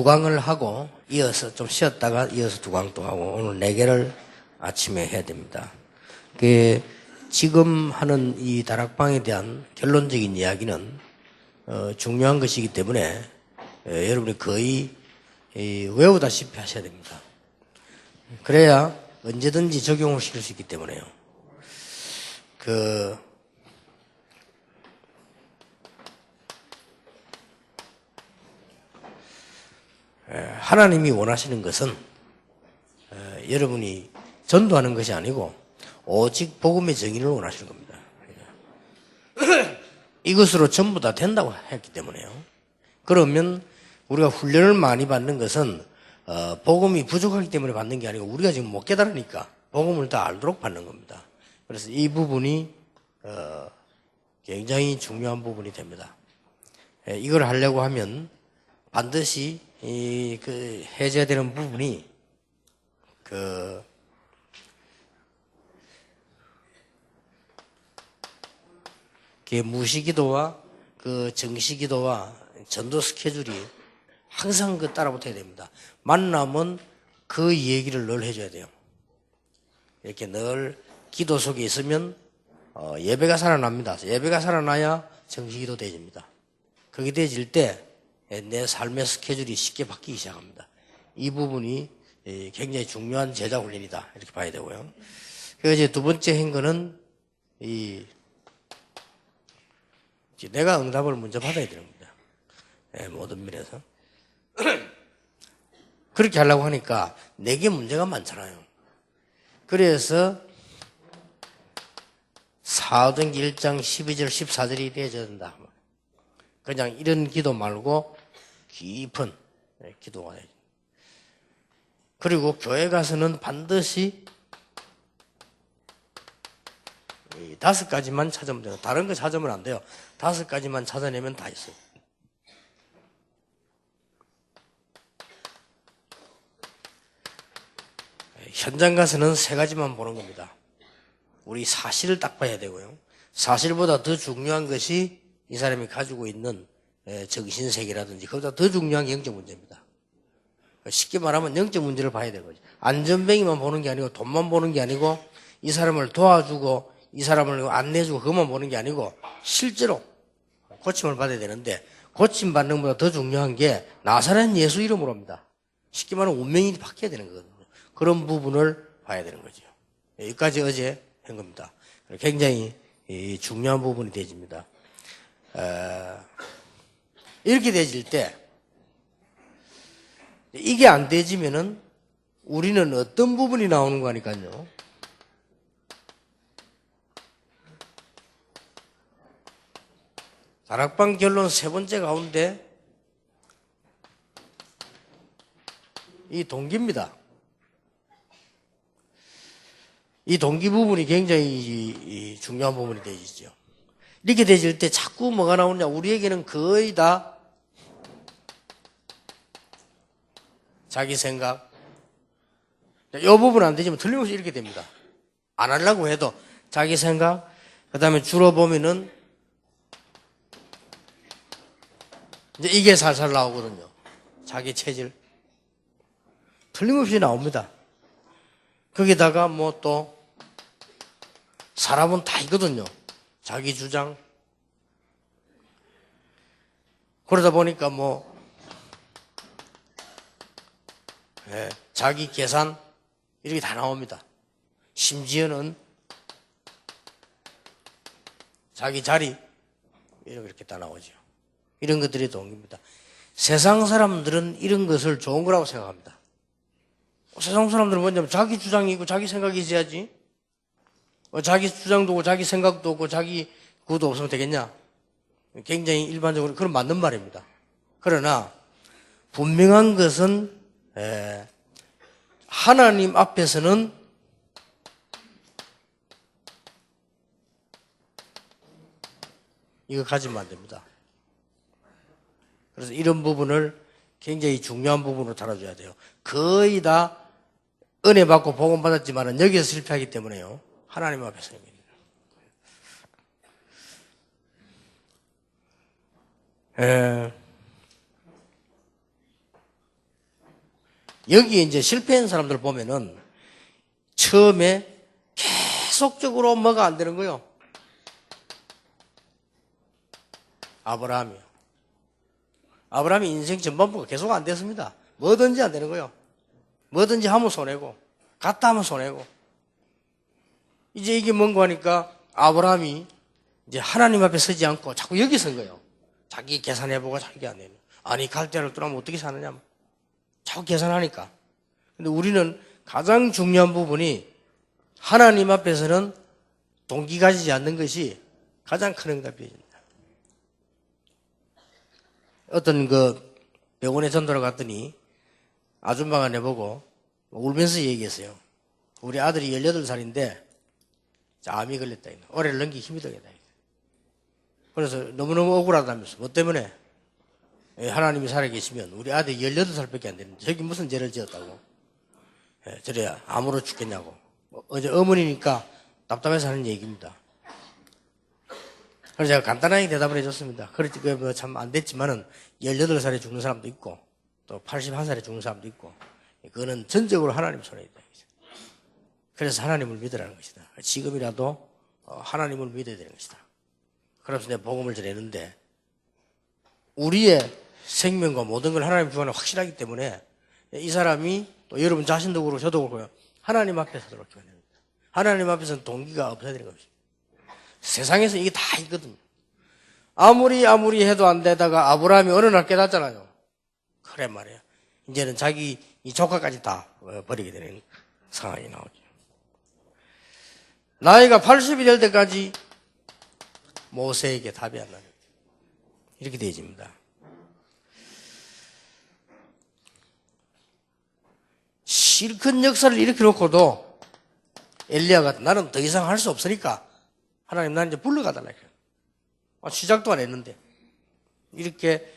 두 강을 하고 이어서 좀 쉬었다가 이어서 두 강 또 하고 오늘 4개를 아침에 해야 됩니다. 지금 하는 이 다락방에 대한 결론적인 이야기는 중요한 것이기 때문에 여러분이 거의 외우다시피 하셔야 됩니다. 그래야 언제든지 적용을 시킬 수 있기 때문에요. 하나님이 원하시는 것은 여러분이 전도하는 것이 아니고 오직 복음의 정의를 원하시는 겁니다. 이것으로 전부 다 된다고 했기 때문에요. 그러면 우리가 훈련을 많이 받는 것은 복음이 부족하기 때문에 받는 게 아니고 우리가 지금 못 깨달으니까 복음을 다 알도록 받는 겁니다. 그래서 이 부분이 굉장히 중요한 부분이 됩니다. 이걸 하려고 하면 반드시 해줘야 되는 부분이 무시기도와 정시기도와 전도 스케줄이 항상 따라 붙어야 됩니다. 만나면 그 얘기를 늘 해줘야 돼요. 이렇게 늘 기도 속에 있으면 예배가 살아납니다. 예배가 살아나야 정시기도 되집니다. 그게 되질 때 내 삶의 스케줄이 쉽게 바뀌기 시작합니다. 이 부분이 굉장히 중요한 제자 훈련이다 이렇게 봐야 되고요. 그래서 이제 두 번째 한 거는 내가 응답을 먼저 받아야 되는 겁니다. 모든 면에서. 그렇게 하려고 하니까 내게 문제가 많잖아요. 그래서 사도행전 1장 12절 14절이 되어야 된다. 그냥 이런 기도 말고 깊은 기도가 해야죠. 그리고 교회 가서는 반드시 5가지만 찾으면 돼요. 다른 거 찾으면 안 돼요. 5가지만 찾아내면 다 있어요. 현장 가서는 3가지만 보는 겁니다. 우리 사실을 딱 봐야 되고요. 사실보다 더 중요한 것이 이 사람이 가지고 있는 정신세계라든지 그보다 더 중요한 게 영적 문제입니다. 쉽게 말하면 영적 문제를 봐야 되는 거죠. 안전뱅이만 보는 게 아니고 돈만 보는 게 아니고 이 사람을 도와주고 이 사람을 안내주고 그것만 보는 게 아니고 실제로 고침을 받아야 되는데 고침 받는 것보다 더 중요한 게 나사렛 예수 이름으로입니다. 쉽게 말하면 운명이 바뀌어야 되는 거거든요. 그런 부분을 봐야 되는 거죠. 여기까지 어제 한 겁니다. 굉장히 중요한 부분이 되집니다. 이렇게 되질 때 이게 안 되지면은 우리는 어떤 부분이 나오는 거니까요. 다락방 결론 3번째 가운데 이 동기입니다. 이 동기 부분이 굉장히 중요한 부분이 되지죠. 이렇게 되질 때 자꾸 뭐가 나오느냐. 우리에게는 거의 다 자기 생각. 이 부분 안 되지만 틀림없이 이렇게 됩니다. 안 하려고 해도 자기 생각. 그 다음에 주로 보면은 이제 이게 살살 나오거든요. 자기 체질. 틀림없이 나옵니다. 거기다가 뭐 또 사람은 다 있거든요. 자기 주장. 그러다 보니까 자기 계산 이렇게 다 나옵니다. 심지어는 자기 자리 이렇게 다 나오죠. 이런 것들이 동기입니다. 세상 사람들은 이런 것을 좋은 거라고 생각합니다. 세상 사람들은 뭐냐면 자기 주장이 있고 자기 생각이 있어야지. 자기 주장도 없고 자기 생각도 없고 자기 그것도 없으면 되겠냐? 굉장히 일반적으로 그런 맞는 말입니다. 그러나 분명한 것은 하나님 앞에서는 이거 가지면 안 됩니다. 그래서 이런 부분을 굉장히 중요한 부분으로 다뤄줘야 돼요. 거의 다 은혜 받고 복음 받았지만은 여기서 실패하기 때문에요. 하나님 앞에서는. 여기에 이제 실패한 사람들 보면은 처음에 계속적으로 뭐가 안 되는 거요. 아브라함이요. 아브라함이 인생 전반부가 계속 안 됐습니다. 뭐든지 안 되는 거요. 뭐든지 하면 손해고, 갔다 하면 손해고. 이제 이게 뭔가 하니까 아브라함이 이제 하나님 앞에 서지 않고 자꾸 여기 선 거예요. 자기 계산해보고 자기 안 되는. 아니, 갈대를 떠나면 어떻게 사느냐. 자꾸 계산하니까. 근데 우리는 가장 중요한 부분이 하나님 앞에서는 동기 가지지 않는 것이 가장 큰 응답이입니다. 어떤 병원에 전도를 갔더니 아줌마가 내보고 울면서 얘기했어요. 우리 아들이 18살인데 암이 걸렸다. 올해를 넘기기 힘들겠다. 그래서 너무너무 억울하다면서. 뭐 때문에? 하나님이 살아계시면 우리 아들이 18살밖에 안 되는데 저기 무슨 죄를 지었다고. 저래 암으로 죽겠냐고. 어제 어머니니까 답답해서 하는 얘기입니다. 그래서 제가 간단하게 대답을 해줬습니다. 그렇지, 참 안 됐지만은 18살에 죽는 사람도 있고 또 81살에 죽는 사람도 있고 그거는 전적으로 하나님 손에 있다. 그래서 하나님을 믿으라는 것이다. 지금이라도 하나님을 믿어야 되는 것이다. 그래서 내가 복음을 전했는데 우리의 생명과 모든 걸 하나님 주관에 확실하기 때문에 이 사람이 또 여러분 자신도 그렇고 저도 그렇고요. 하나님 앞에 서도록 해야 됩니다. 하나님 앞에서는 동기가 없어야 되는 것입니다. 세상에서 이게 다 있거든요. 아무리 해도 안 되다가 아브라함이 어느 날 깨닫잖아요. 그래 말이에요. 이제는 자기 이 조카까지 다 버리게 되는 상황이 나오죠. 나이가 80이 될 때까지 모세에게 답이 안 나는 이렇게 되어집니다. 실컷 역사를 일으켜놓고도 엘리야가 나는 더 이상 할 수 없으니까 하나님 나는 이제 불러가달라. 시작도 안 했는데 이렇게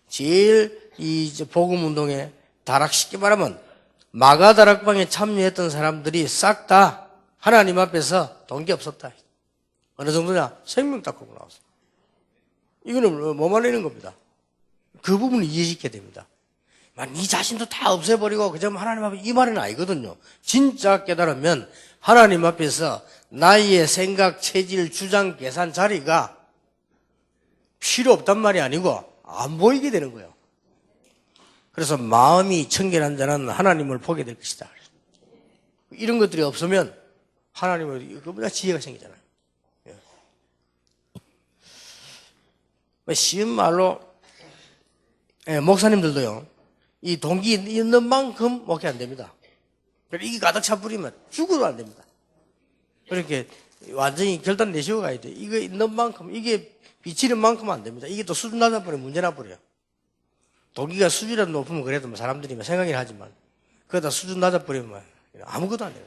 제일 이 복음 운동에 쉽게 말하면 마가 다락방에 참여했던 사람들이 싹 다 하나님 앞에서 동기 없었다. 어느 정도냐? 생명 닦고 나왔어. 이거는 뭐 말리는 겁니다. 그 부분을 이해시켜야 됩니다. 네 자신도 다 없애버리고 그저 하나님 앞에 이 말은 아니거든요. 진짜 깨달으면 하나님 앞에서 나의 생각, 체질, 주장, 계산, 자리가 필요 없단 말이 아니고 안 보이게 되는 거예요. 그래서 마음이 청결한 자는 하나님을 보게 될 것이다. 이런 것들이 없으면 하나님을 그보다 지혜가 생기잖아요. 쉬운 말로 목사님들도요. 이 동기 있는 만큼 목회 안 됩니다. 이게 가득 차버리면 죽어도 안 됩니다. 그렇게 완전히 결단 내시고 가야 돼요. 이거 있는 만큼, 이게 비치는 만큼 안 됩니다. 이게 또 수준 낮아버리면 문제 나버려요. 동기가 수준이라도 높으면 그래도 사람들이 생각이나 하지만 그러다 수준 낮아버리면 아무것도 안 돼요.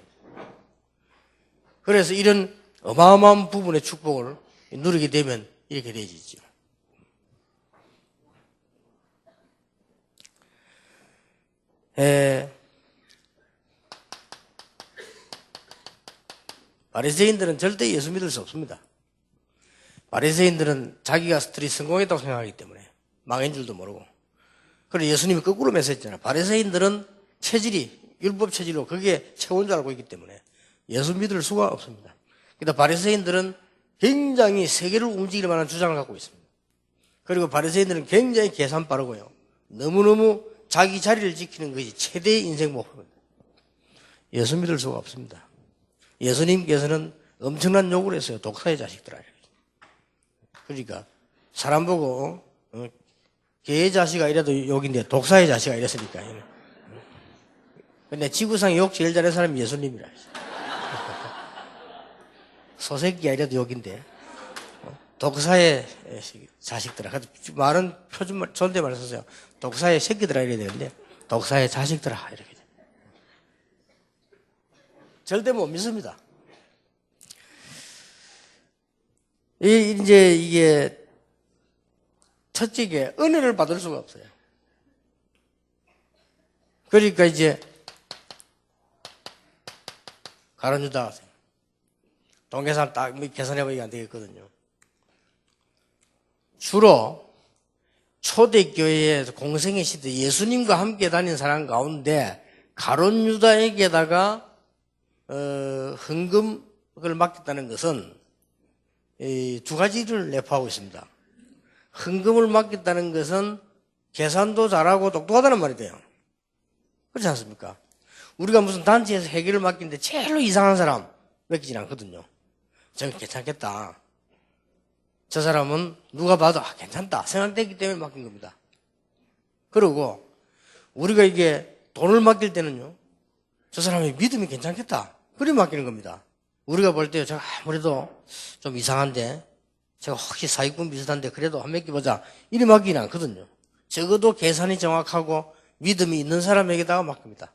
그래서 이런 어마어마한 부분의 축복을 누리게 되면 이렇게 되어지죠. 바리새인들은 절대 예수 믿을 수 없습니다. 바리새인들은 자기가 스트리 성공했다고 생각하기 때문에 망인 줄도 모르고. 그래서 예수님이 거꾸로 맹세했잖아요. 바리새인들은 체질이 율법 체질로 그게 최고인 줄 알고 있기 때문에 예수 믿을 수가 없습니다. 그러니까 바리새인들은 굉장히 세계를 움직일 만한 주장을 갖고 있습니다. 그리고 바리새인들은 굉장히 계산 빠르고요. 너무너무 자기 자리를 지키는 것이 최대의 인생 목표입니다. 예수 믿을 수가 없습니다. 예수님께서는 엄청난 욕을 했어요. 독사의 자식들아. 그러니까 사람 보고 개의 자식아 이래도 욕인데 독사의 자식아 이랬으니까. 근데 지구상에 욕 제일 잘하는 사람이 예수님이라. 소새끼야 이래도 욕인데 독사의 자식들아. 말은 표준말 존댓말 썼어요. 독사의 새끼들아 이래야 되는데 독사의 자식들아 이렇게. 절대 못 믿습니다. 이제 이게 첫째게 은혜를 받을 수가 없어요. 그러니까 이제 가론유다 동계산 딱 계산해보니까 안 되겠거든요. 주로 초대교회에 공생의 시대 예수님과 함께 다닌 사람 가운데 가룟 유다에게다가 헌금을 맡겼다는 것은 이 두 가지를 내포하고 있습니다. 헌금을 맡겼다는 것은 계산도 잘하고 똑똑하다는 말이 돼요. 그렇지 않습니까? 우리가 무슨 단체에서 회계를 맡기는데 제일로 이상한 사람 맡기진 않거든요. 저는 괜찮겠다. 저 사람은 누가 봐도 괜찮다 생각되기 때문에 맡긴 겁니다. 그리고 우리가 이게 돈을 맡길 때는요, 저 사람의 믿음이 괜찮겠다 그래 맡기는 겁니다. 우리가 볼 때요, 제가 아무래도 좀 이상한데, 제가 혹시 사기꾼 비슷한데 그래도 한 맡겨보자 이래 맡기는 않거든요. 적어도 계산이 정확하고 믿음이 있는 사람에게다가 맡깁니다.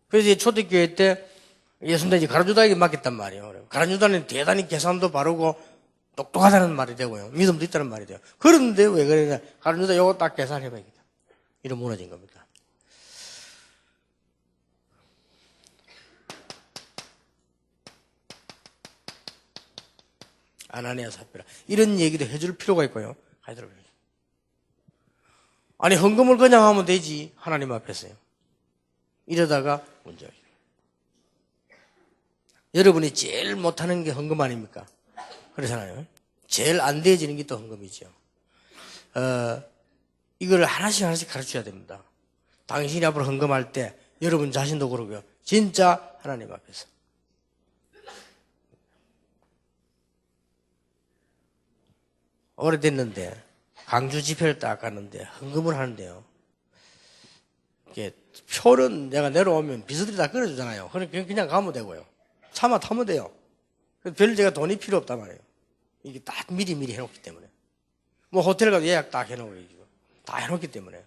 그래서 초대교회 때 예수님이 가룟 유다에게 맡겼단 말이에요. 가룟 유다는 대단히 계산도 바르고 똑똑하다는 말이 되고요, 믿음도 있다는 말이 돼요. 그런데 왜 그러냐, 가룟 유다 요거 딱 계산해봐야겠다 이래 무너진 겁니다. 아나니아 삽비라 이런 얘기도 해줄 필요가 있고요. 아니 헌금을 그냥 하면 되지 하나님 앞에서요. 이러다가 문제가 있어요. 여러분이 제일 못하는 게 헌금 아닙니까? 그렇잖아요. 제일 안 되어지는 게 또 헌금이죠. 이걸 하나씩 가르쳐야 됩니다. 당신이 앞으로 헌금할 때 여러분 자신도 그러고요, 진짜 하나님 앞에서 오래됐는데 강주 집회를 딱 가는데 헌금을 하는데요, 이게 표는 내가 내려오면 비서들이 다 끊어주잖아요. 그냥 가면 되고요, 차만 타면 돼요. 별 제가 돈이 필요 없단 말이에요. 이게 딱 미리 해놓기 때문에. 뭐 호텔 가도 예약 딱 해놓고 다 해놓기 때문에.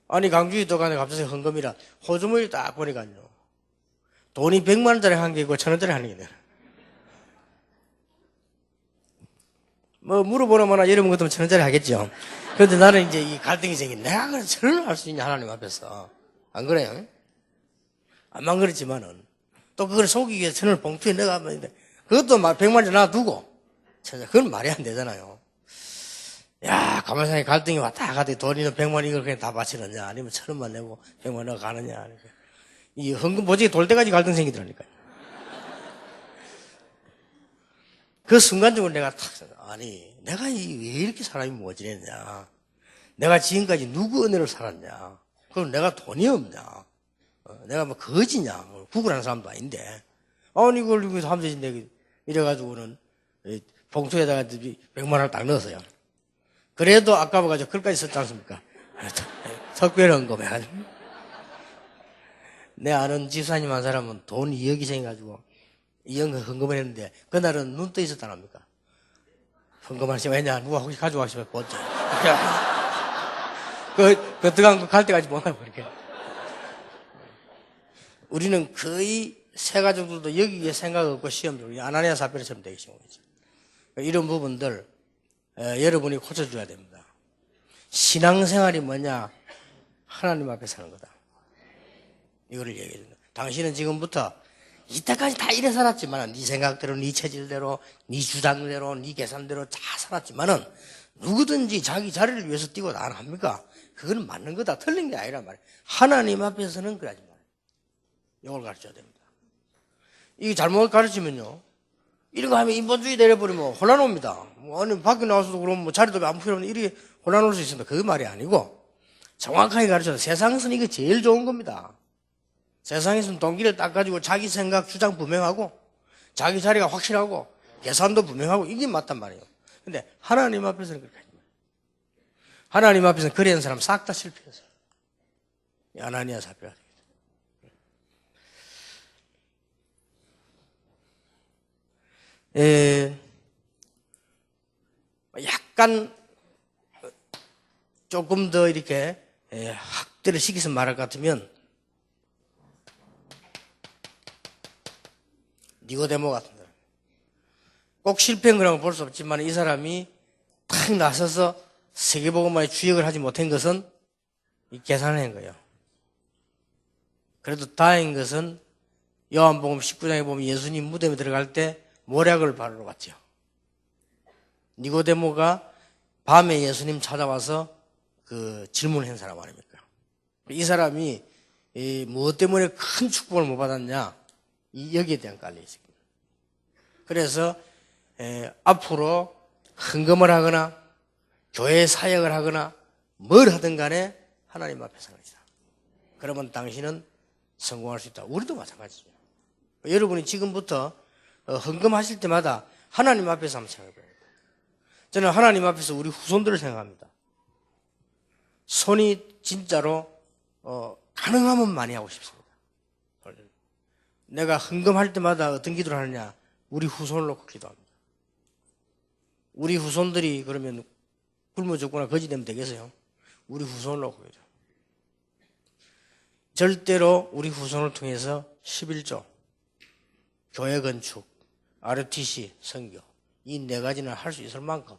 아니 강주에 들어가는 갑자기 헌금이라 호주머니 딱 보니까요, 돈이 100만 원짜리 한 개 있고 1,000원짜리 한 개 있네. 뭐 물어보라마나 여러분 같으면 1,000원짜리 하겠죠. 그런데 나는 이제 이 갈등이 생긴, 내가 그래 1,000원을 할 수 있냐 하나님 앞에서. 안 그래요? 안만 그렇지만은 또 그걸 속이기 위해서 1,000원을 봉투에 넣어가면 그것도 막 100만 원짜리 놔두고, 그건 말이 안 되잖아요. 야, 가만히 생각해, 갈등이 왔다 가도 돈 있는 100만 원 이걸 그냥 다 바치느냐, 아니면 1,000원만 내고 100만 원 넣어 가느냐. 이 헌금 보직이 돌 때까지 갈등 생기더라니까요. 그 순간적으로 내가 탁 생각, 아니 내가 왜 이렇게 사람이 모질했냐, 내가 지금까지 누구 은혜를 살았냐, 그럼 내가 돈이 없냐, 내가 뭐 거지냐, 구걸하는 사람도 아닌데, 아니 이걸 하면 되지. 이래가지고는 봉투에다가 100만 원을 딱 넣었어요. 그래도 아까워가지고 글까지 썼지 않습니까? 특별 헌금해가지고. 내 아는 집사님 한 사람은 돈 2억이 생겨가지고 2억 헌금을 했는데 그날은 눈 떠 있었다는 겁니까? 헌금하시면 왜냐, 누가 혹시 가져가시면 보죠. 그 들어간 거 갈 때까지 못 하고 이렇게. 우리는 거의 새 가족들도 여기에 생각 없고 시험도 아나니아 삽비라처럼 되기 시작하죠. 이런 부분들 여러분이 고쳐줘야 됩니다. 신앙생활이 뭐냐? 하나님 앞에 사는 거다. 이거를 얘기해 줍니다. 당신은 지금부터 이때까지 다 이래 살았지만, 네 생각대로, 네 체질대로, 네 주장대로, 네 계산대로 다 살았지만은 누구든지 자기 자리를 위해서 뛰고 나갑니까? 그건 맞는 거다. 틀린 게 아니란 말이에요. 하나님 앞에서는 그러지 말아요. 이걸 가르쳐야 됩니다. 이게 잘못 가르치면요, 이런 거 하면 인본주의 내려버리면 혼란 옵니다. 아니 밖에 나와서도 그러면 뭐 자리도 안 필요 없는데 이렇게 혼란 올 수 있습니다. 그 말이 아니고 정확하게 가르쳐서 세상에서는 이게 제일 좋은 겁니다. 세상에서는 동기를 딱 가지고 자기 생각 주장 분명하고 자기 자리가 확실하고 계산도 분명하고 이게 맞단 말이에요. 근데 하나님 앞에서는 그렇게 하지 마요. 하나님 앞에서는 그래야 사람 싹 다 실패했어요. 아나니아 삽비라. 약간 조금 더 이렇게 학대를 시켜서 말할 것 같으면 니고데모 같은 사람. 꼭 실패한 거라고 볼 수 없지만 이 사람이 탁 나서서 세계복음화의 주역을 하지 못한 것은 이 계산을 한 거예요. 그래도 다행인 것은 요한복음 19장에 보면 예수님 무덤에 들어갈 때 모략을 바르러 갔죠. 니고데모가 밤에 예수님 찾아와서 그 질문을 한 사람 아닙니까? 이 사람이 무엇 때문에 큰 축복을 못 받았냐? 여기에 대한 깔려 있습니다. 그래서 앞으로 헌금을 하거나 교회 사역을 하거나 뭘 하든 간에 하나님 앞에 서는 것이다. 그러면 당신은 성공할 수 있다. 우리도 마찬가지죠. 여러분이 지금부터 헌금하실 때마다 하나님 앞에서 한번 생각해 봅니다. 저는 하나님 앞에서 우리 후손들을 생각합니다. 손이 진짜로 가능하면 많이 하고 싶습니다. 내가 헌금할 때마다 어떤 기도를 하느냐? 우리 후손을 놓고 기도합니다. 우리 후손들이 그러면 굶어 죽거나 거지 되면 되겠어요? 우리 후손을 놓고 기도. 절대로 우리 후손을 통해서 11조, 교회 건축, ROTC, 선교 이 네 가지는 할 수 있을 만큼,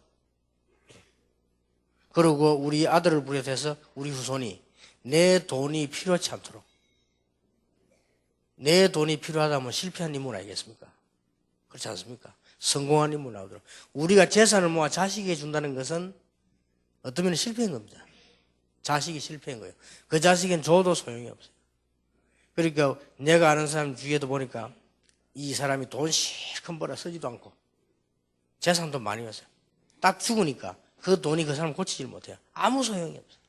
그리고 우리 아들을 비롯해서 우리 후손이 내 돈이 필요하지 않도록, 내 돈이 필요하다면 실패한 인물 아니겠습니까? 그렇지 않습니까? 성공한 인물 나오도록. 우리가 재산을 모아 자식에게 준다는 것은 어떤 면에 실패한 겁니다. 자식이 실패한 거예요. 그 자식은 줘도 소용이 없어요. 그러니까 내가 아는 사람 주위에도 보니까 이 사람이 돈 실컷 벌어 쓰지도 않고 재산도 많이 왔어요. 딱 죽으니까 그 돈이 그 사람 고치질 못해요. 아무 소용이 없어요.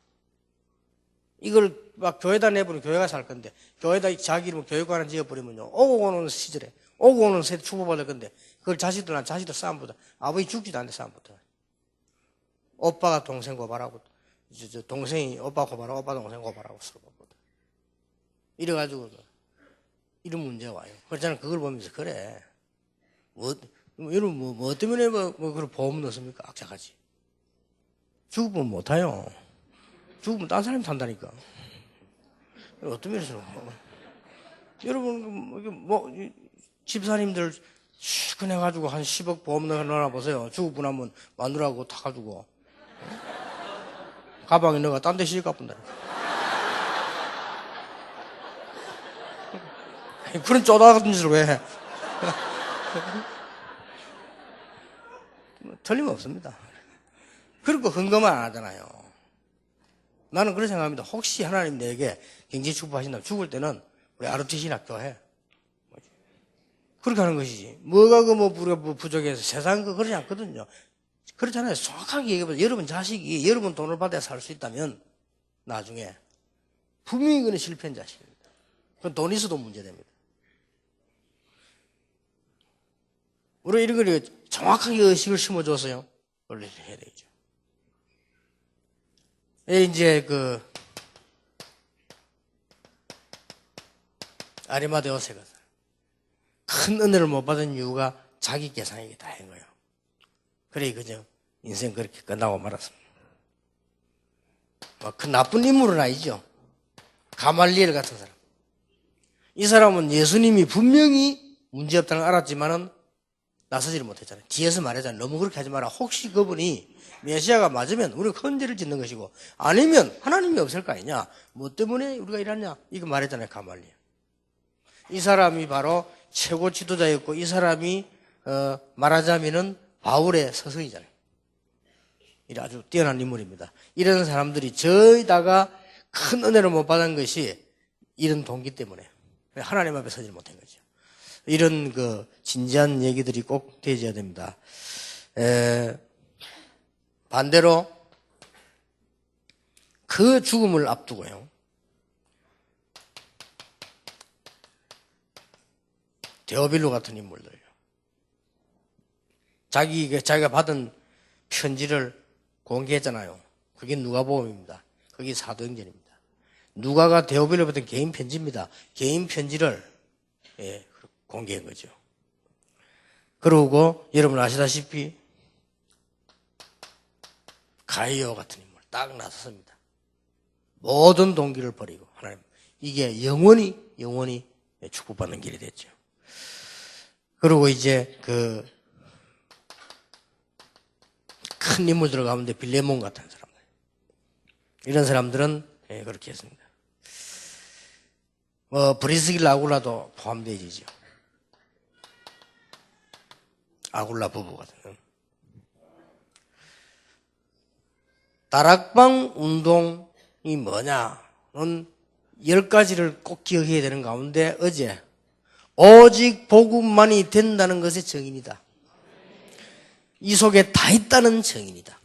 이걸 막 교회다 내버리면 교회가 살 건데, 교회다 자기 이름 교회관 지어버리면요, 오고 오는 시절에 오고 오는 세대 축복받을 건데, 그걸 자식들한테 자식들 싸움보다, 아버지 죽지도 않는데 싸움부터. 오빠가 동생 고발하고, 동생이 오빠 고발하고, 오빠 동생 고발하고 서로 고발하고. 이래가지고 이런 문제가 와요. 그래서 저는 그걸 보면서, 그래, 여러분 뭐 때문에 그런 보험 넣습니까? 악착하지. 죽으면 못해요. 죽으면 딴 사람이 산다니까. 어떤 면에서 여러분 집사님들 시큰해가지고 한 10억 보험 넣어놔보세요. 죽고 나면 마누라하고 타가지고 가방에 넣어가 딴 데 시집 가본다니까. 그런 쪼다 같은 짓을 왜 해? 틀림없습니다. 그리고 헌금을 안 하잖아요. 나는 그렇게 생각합니다. 혹시 하나님 내게 경제 축복하신다면 죽을 때는 우리 ROTC나 교회. 그렇게 하는 것이지. 뭐가 우리가 부족해서 세상 그러지 않거든요. 그렇잖아요. 정확하게 얘기해보세요. 여러분 자식이 여러분 돈을 받아야 살 수 있다면 나중에 분명히 그는 실패한 자식입니다. 그건 돈 있어도 문제됩니다. 우리가 이런 걸 정확하게 의식을 심어줘서요. 원래 해야 되죠. 이제 아리마데오 세가 큰 은혜를 못 받은 이유가 자기 계산이 다인 거예요. 그래 그저 인생 그렇게 끝나고 말았습니다. 그 나쁜 인물은 아니죠. 가말리엘 같은 사람. 이 사람은 예수님이 분명히 문제없다는 걸 알았지만은 나서지를 못했잖아요. 뒤에서 말하잖아요. 너무 그렇게 하지 마라. 혹시 그분이 메시아가 맞으면 우리가 큰 죄를 짓는 것이고, 아니면 하나님이 없을 거 아니냐. 뭐 때문에 우리가 이러냐. 이거 말했잖아요. 가말리엘. 이 사람이 바로 최고 지도자였고, 이 사람이 말하자면은 바울의 스승이잖아요. 아주 뛰어난 인물입니다. 이런 사람들이 저희다가 큰 은혜를 못 받은 것이 이런 동기 때문에 하나님 앞에 서지 못한 거죠. 이런 진지한 얘기들이 꼭 되어야 됩니다. 반대로 그 죽음을 앞두고요. 데오빌로 같은 인물들. 자기가 받은 편지를 공개했잖아요. 그게 누가복음입니다. 그게 사도행전입니다. 누가가 데오빌로 받은 개인 편지입니다. 개인 편지를 공개한 거죠. 그러고 여러분 아시다시피 가이오 같은 인물 딱 나섰습니다. 모든 동기를 버리고 하나님, 이게 영원히 축복받는 길이 됐죠. 그리고 이제 큰 인물들 가운데 빌레몬 같은 사람들, 이런 사람들은 그렇게 했습니다. 브리스길라 아굴라도 포함되어지죠. 아굴라 부부 같은. 다락방 운동이 뭐냐는 10가지를 꼭 기억해야 되는 가운데 어제 오직 복음만이 된다는 것의 정의이다. 이 속에 다 있다는 정의이다.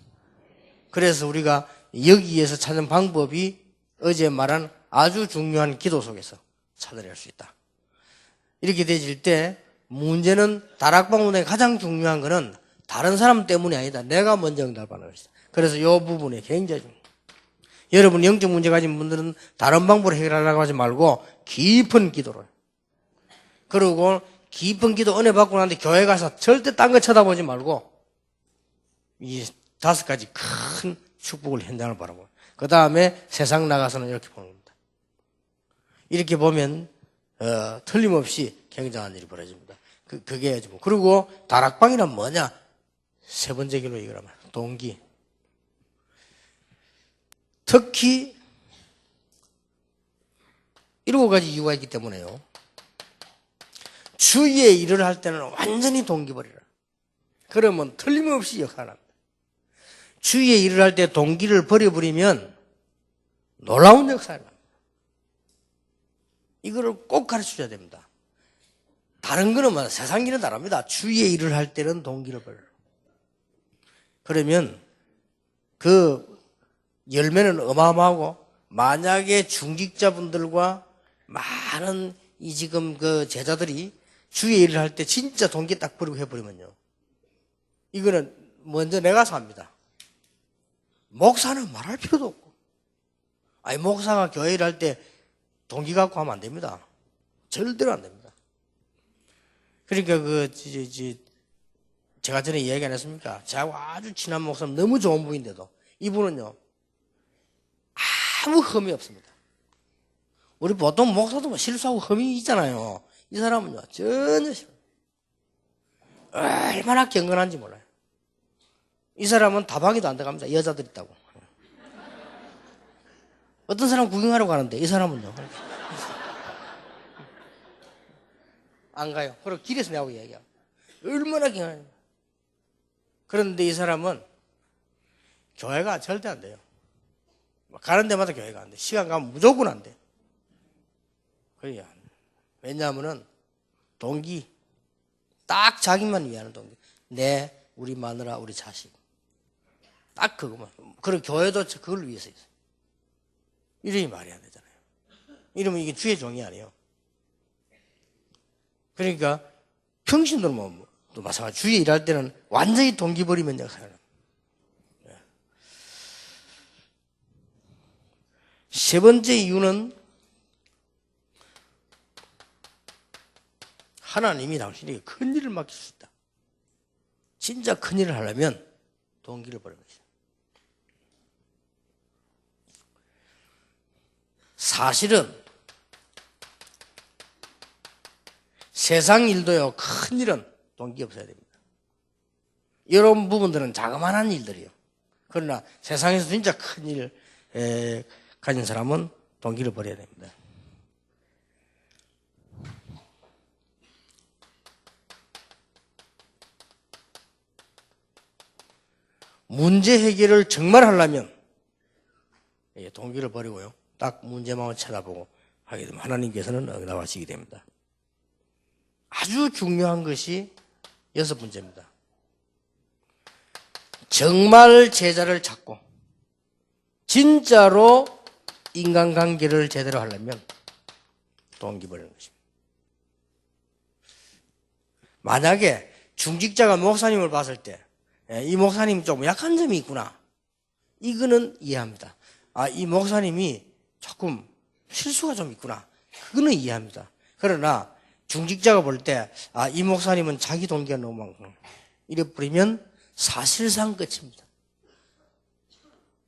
그래서 우리가 여기에서 찾는 방법이 어제 말한 아주 중요한 기도 속에서 찾아낼 수 있다. 이렇게 되질 때 문제는 다락방 운동의 가장 중요한 것은 다른 사람 때문이 아니다. 내가 먼저 응답하는 것이다. 그래서 이 부분이 굉장히 중요해요. 여러분 영적 문제 가진 분들은 다른 방법으로 해결하려고 하지 말고 깊은 기도로. 그리고 깊은 기도 은혜 받고 나는데 교회 가서 절대 딴 거 쳐다보지 말고 이 5가지 큰 축복을 현장을 바라보고 그 다음에 세상 나가서는 이렇게 보는 겁니다. 이렇게 보면 틀림없이 굉장한 일이 벌어집니다. 그게 뭐. 그리고 다락방이란 뭐냐? 세 번째 길로 얘기하면 동기. 특히 7가지 이유가 있기 때문에요. 주위의 일을 할 때는 완전히 동기버리라. 그러면 틀림없이 역할을 합니다. 주위의 일을 할 때 동기를 버려버리면 놀라운 역사를 합니다. 이거를 꼭 가르쳐줘야 됩니다. 다른 거는 뭐 세상 일은 다릅니다. 주위의 일을 할 때는 동기를 버려라. 그러면 그 열매는 어마어마하고 만약에 중직자분들과 많은 이 지금 그 제자들이 주위의 일을 할 때 진짜 동기 딱 버리고 해버리면요. 이거는 먼저 내가 삽니다. 목사는 말할 필요도 없고. 아니, 목사가 교회 일을 할 때 동기 갖고 하면 안 됩니다. 절대로 안 됩니다. 그러니까 제가 전에 이야기 안 했습니까? 저하고 아주 친한 목사님 너무 좋은 분인데도 이분은요, 아무 흠이 없습니다. 우리 보통 목사도 뭐 실수하고 흠이 있잖아요. 이 사람은요, 전혀 싫어요. 얼마나 경건한지 몰라요. 이 사람은 다방에도 안 들어갑니다. 여자들 있다고. 어떤 사람 구경하러 가는데 이 사람은요, 안 가요. 그리고 길에서 내하고 얘기해요. 얼마나 경건해요. 그런데 이 사람은 교회가 절대 안 돼요. 가는 데마다 교회가 안 돼. 시간 가면 무조건 안 돼. 그래야. 왜냐하면은 동기, 딱 자기만 위하는 동기. 우리 마누라, 우리 자식. 딱 그거만. 그리고 교회도 그걸 위해서 있어요. 이름이 말이 안 되잖아요. 이러면 이게 주의 종이 아니에요. 그러니까 평신도는 뭐 또 마찬가지. 주위에 일할 때는 완전히 동기 버리면 역사를 합니다. 세 번째 이유는 하나님이 당신에게 큰 일을 맡길 수 있다. 진짜 큰 일을 하려면 동기를 버리는 것이다. 사실은 세상 일도요, 큰 일은 동기 없어야 됩니다. 이런 부분들은 자그마한 일들이요. 그러나 세상에서 진짜 큰 일 가진 사람은 동기를 버려야 됩니다. 문제 해결을 정말 하려면 동기를 버리고요. 딱 문제만 쳐다보고 하게 되면 하나님께서는 응답하시게 됩니다. 아주 중요한 것이 6번째입니다. 정말 제자를 찾고 진짜로 인간관계를 제대로 하려면 동기 버리는 것입니다. 만약에 중직자가 목사님을 봤을 때 이 목사님 좀 약한 점이 있구나. 이거는 이해합니다. 이 목사님이 조금 실수가 좀 있구나. 그거는 이해합니다. 그러나 중직자가 볼 때 이 목사님은 자기 동기가 너무 많구나. 이래 버리면 사실상 끝입니다.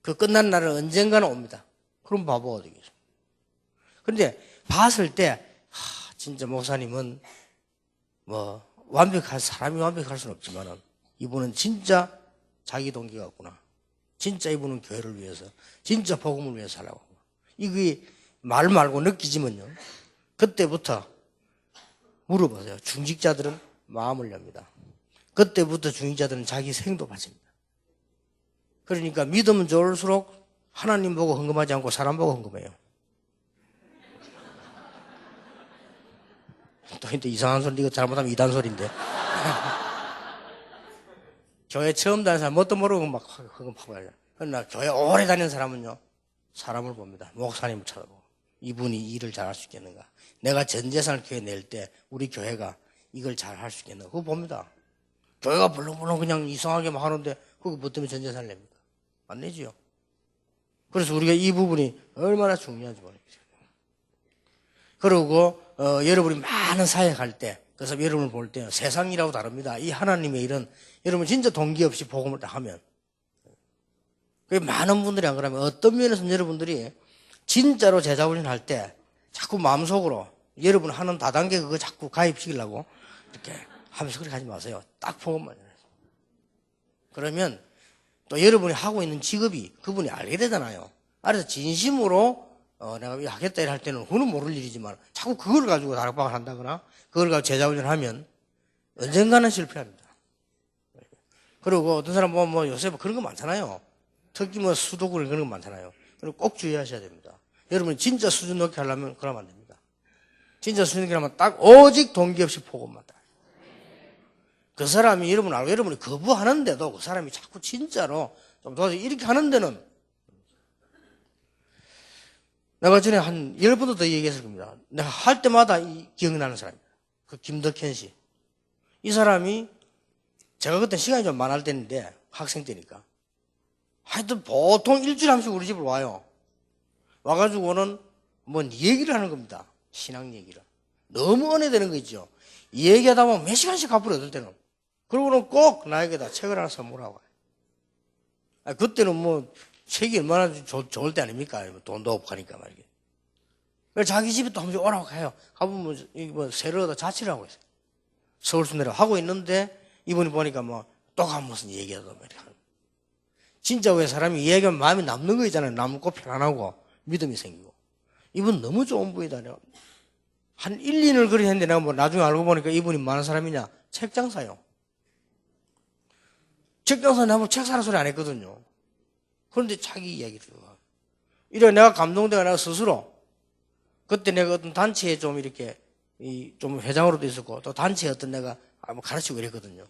그 끝난 날은 언젠가는 옵니다. 그럼 바보가 되겠죠. 그런데 봤을 때 진짜 목사님은 뭐 사람이 완벽할 수는 없지만은 이분은 진짜 자기 동기가 없구나. 진짜 이분은 교회를 위해서, 진짜 복음을 위해서 살라고. 이게 말 말고 느끼지만요. 그때부터 물어보세요. 중직자들은 마음을 엽니다. 그때부터 중직자들은 자기 생도 바칩니다. 그러니까 믿으면 좋을수록 하나님 보고 헌금하지 않고 사람 보고 헌금해요. 또 이상한 소리, 이거 잘못하면 이단 소리인데. 교회 처음 다니는 사람 뭣도 모르고 막 헌금하고 가요. 그러나 교회 오래 다니는 사람은요, 사람을 봅니다. 목사님을 쳐다보고. 이분이 일을 잘할 수 있겠는가. 내가 전 재산을 교회에 낼 때 우리 교회가 이걸 잘할 수 있겠는가. 그거 봅니다. 교회가 물렁물렁 그냥 이상하게 막 하는데 그거 뭐 때문에 전 재산을 냅니까? 안 내지요. 그래서 우리가 이 부분이 얼마나 중요한지 모르겠어요. 그리고 여러분이 많은 사역할 때, 그래서 여러분을 볼 때 세상이라고 다릅니다. 이 하나님의 일은 여러분 진짜 동기 없이 복음을 다 하면, 많은 분들이 안 그러면 어떤 면에서는 여러분들이 진짜로 제자훈련 할 때 자꾸 마음속으로 여러분 하는 다단계 그거 자꾸 가입시키려고 이렇게 하면서 그렇게 하지 마세요. 딱 복음만 해요. 그러면 또 여러분이 하고 있는 직업이 그분이 알게 되잖아요. 그래서 진심으로 내가 하겠다 일 할 때는 그는 모를 일이지만 자꾸 그걸 가지고 다락방을 한다거나 그걸 가지고 제자훈련을 하면 언젠가는 실패합니다. 그리고 어떤 사람 뭐 요새 뭐 그런 거 많잖아요. 특히 뭐 수도권 그런 거 많잖아요. 그리고 꼭 주의하셔야 됩니다. 여러분이 진짜 수준 높게 하려면 그러면 안 됩니다. 진짜 수준 높게 하면 딱 오직 동기 없이 복음만 딱. 그 사람이 여러분 알고 여러분이 거부하는데도 그 사람이 자꾸 진짜로 좀 도와서 이렇게 하는 데는 내가 전에 한 10번도 더 얘기했을 겁니다. 내가 할 때마다 기억나는 사람입니다. 그 김덕현 씨. 이 사람이 제가 그때 시간이 좀 많을 때인데 학생 때니까 하여튼 보통 일주일에 한 번씩 우리 집으로 와요. 와가지고는 뭐 얘기를 하는 겁니다. 신앙 얘기를. 너무 은혜되는 거 있죠. 이 얘기하다 보면 몇 시간씩 갚으려 어떨 때는. 그러고는 꼭 나에게다 책을 하나 선물하고. 그때는 뭐 책이 얼마나 좋을 때 아닙니까? 돈도 없고 하니까 말이에요. 그래서 자기 집에 또 한 번씩 오라고 해요. 가보면 뭐 새를 얻어 자취를 하고 있어요. 서울순례를 하고 있는데 이분이 보니까 뭐 또 가면 무슨 얘기하고 말이야. 진짜 왜 사람이 이야기하면 마음이 남는 거 있잖아요. 남고 편안하고 믿음이 생기고. 이분 너무 좋은 분이다. 내가 한 1, 2년을 그렇게 했는데 내가 뭐 나중에 알고 보니까 이분이 많은 사람이냐? 책장사요. 책장사 나보고 책 사는 소리 안 했거든요. 그런데 자기 이야기를. 이래 내가 감동돼가 내가 스스로 그때 내가 어떤 단체에 좀 이렇게 좀 회장으로도 있었고 또 단체에 어떤 내가 가르치고 이랬거든요.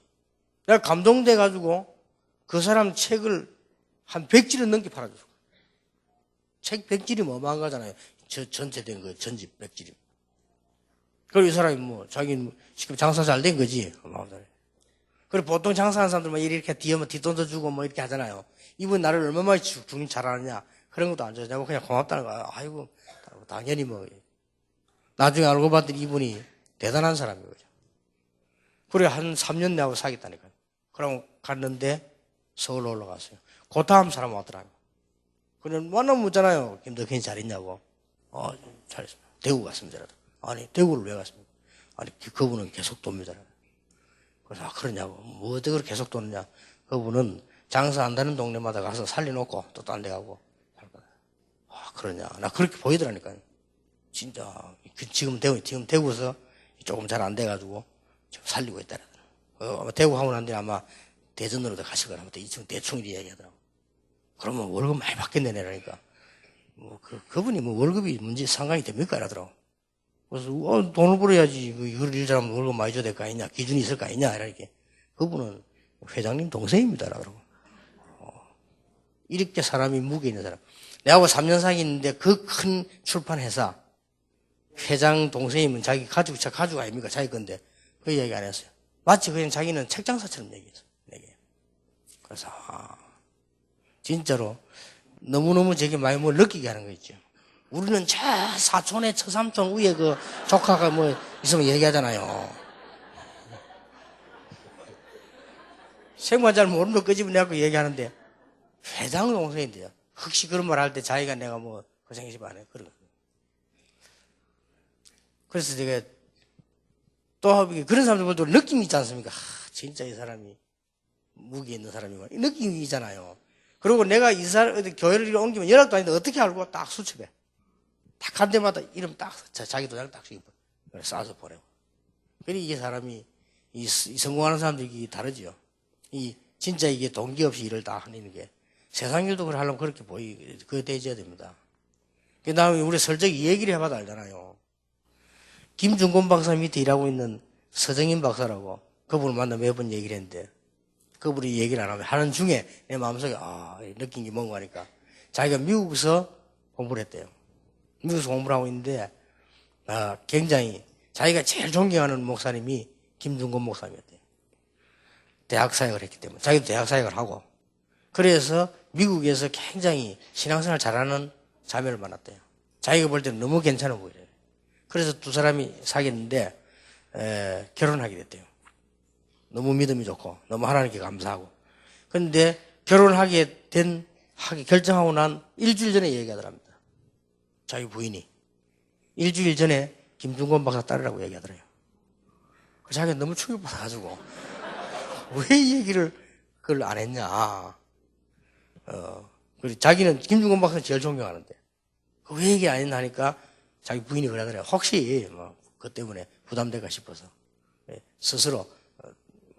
내가 감동돼가지고 그 사람 책을 한 100지를 넘게 팔아줬어. 책 100질이면 어마어마한 거잖아요. 전체된 거, 전집 100질이. 그리고 이 사람이 뭐, 자기 지금 장사 잘 된 거지. 어마어마하잖아요. 그리고 보통 장사하는 사람들 이렇게 뒷돈도 주고 뭐 이렇게 하잖아요. 이분 나를 얼마나 중립 잘하느냐. 그런 것도 안 줘요. 내가 그냥 고맙다는 거야. 아이고, 당연히 뭐. 나중에 알고 봤더니 이분이 대단한 사람이거든요. 그래, 한 3년 내하고 사귀었다니까요. 그럼 갔는데 서울로 올라갔어요. 그 다음 사람 왔더라고요. 그냥 만나면 묻잖아요. 김덕현이 잘 있냐고. 잘했습니다. 대구 갔습니다. 아니, 대구를 왜 갔습니까? 아니, 그분은 계속 돕니다. 그래서 그러냐고. 뭐 어떻게 그렇게 계속 돕느냐. 그분은 장사 안 되는 동네마다 가서 살려놓고 또 딴 데 가고. 그러냐. 나 그렇게 보이더라니까요. 진짜. 지금 대구에서 조금 잘 안 돼가지고 지금 살리고 있다. 아마 대구 하고 난 뒤에 아마 대전으로도 가실 거라. 대충 이렇게 이야기하더라고. 그러면 월급 많이 받겠네, 내라니까. 뭐, 그분이 뭐 월급이 문제 상관이 됩니까? 이러더라고. 그래서, 돈을 벌어야지. 이걸 일 잘하면 월급 많이 줘야 될 거 아니냐. 기준이 있을 거 아니냐. 이렇게. 그분은 회장님 동생입니다. 라더라고. 이렇게 사람이 무게 있는 사람. 내하고 3년 사귀었는데 그 큰 출판회사 회장 동생이면 자기 가족 아닙니까? 자기 건데. 그 얘기 안 했어요. 마치 그냥 자기는 책장사처럼 얘기했어요. 그래서, 진짜로 너무너무 저게 많이 뭘 느끼게 하는 거 있죠. 우리는 저 사촌에 처삼촌 위에 그 조카가 뭐 있으면 얘기하잖아요. 생만 잘 모르는 거 끄집어내고 얘기하는데 회장 동생인데요. 혹시 그런 말 할 때 자기가 내가 뭐 고생했으면 안 해. 그래서 제가 또 그런 사람들도 느낌이 있지 않습니까? 진짜 이 사람이 무기 있는 사람이고 느낌이 있잖아요. 그리고 내가 이 사람 교회를 옮기면 연락도 아닌데 어떻게 알고 딱 수첩해. 딱 한 대마다 이름 딱 자기 도장 딱 써서 보내고. 그러니 이게 사람이 이 성공하는 사람들이 다르지요. 진짜 이게 동기 없이 일을 다 하는 게 세상 일도 그걸 하려면 그렇게 그거 대줘야 됩니다. 그 다음에 우리 설정 이 얘기를 해봐도 알잖아요. 김준권 박사 밑에 일하고 있는 서정인 박사라고 그분을 만나 매번 얘기를 했는데 그분이 얘기를 안 하면 하는 중에 내 마음속에 느낀 게 뭔가 하니까 자기가 미국에서 공부를 했대요. 미국에서 공부를 하고 있는데 굉장히 자기가 제일 존경하는 목사님이 김준권 목사님이었대요. 대학 사역을 했기 때문에 자기도 대학 사역을 하고 그래서 미국에서 굉장히 신앙생활 잘하는 자매를 만났대요. 자기가 볼 때는 너무 괜찮아 보이래요. 그래서 두 사람이 사귀었는데 결혼하게 됐대요. 너무 믿음이 좋고 너무 하나님께 감사하고. 그런데 결혼하게 결정하고 난 일주일 전에 얘기하더랍니다. 자기 부인이 일주일 전에 김준권 박사 딸이라고 얘기하더래요. 자기가 너무 충격받아가지고 왜 이 얘기를 그걸 안 했냐. 그리고 자기는 김준권 박사를 제일 존경하는데 왜 얘기 안 했나 하니까 자기 부인이 그러더래요. 혹시 그것 때문에 부담될까 싶어서 스스로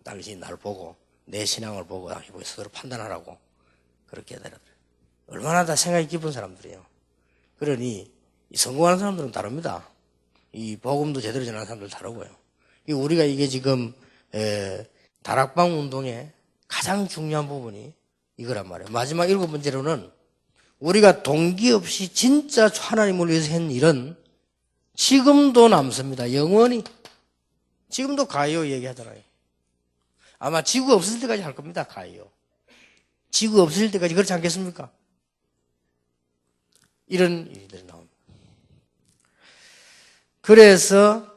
당신이 날 보고 내 신앙을 보고 당신이 스스로 판단하라고 그렇게 하더라고요. 얼마나 다 생각이 깊은 사람들이에요. 그러니 성공하는 사람들은 다릅니다. 이 복음도 제대로 전하는 사람들 다르고요. 우리가 이게 지금 다락방 운동의 가장 중요한 부분이 이거란 말이에요. 마지막 7번째로는 우리가 동기 없이 진짜 하나님을 위해서 한 일은 지금도 남습니다. 영원히. 지금도 가요 얘기하잖아요. 아마 지구 없을 때까지 할 겁니다. 가요. 지구 없을 때까지 그렇지 않겠습니까? 이런 일들이 나옵니다. 그래서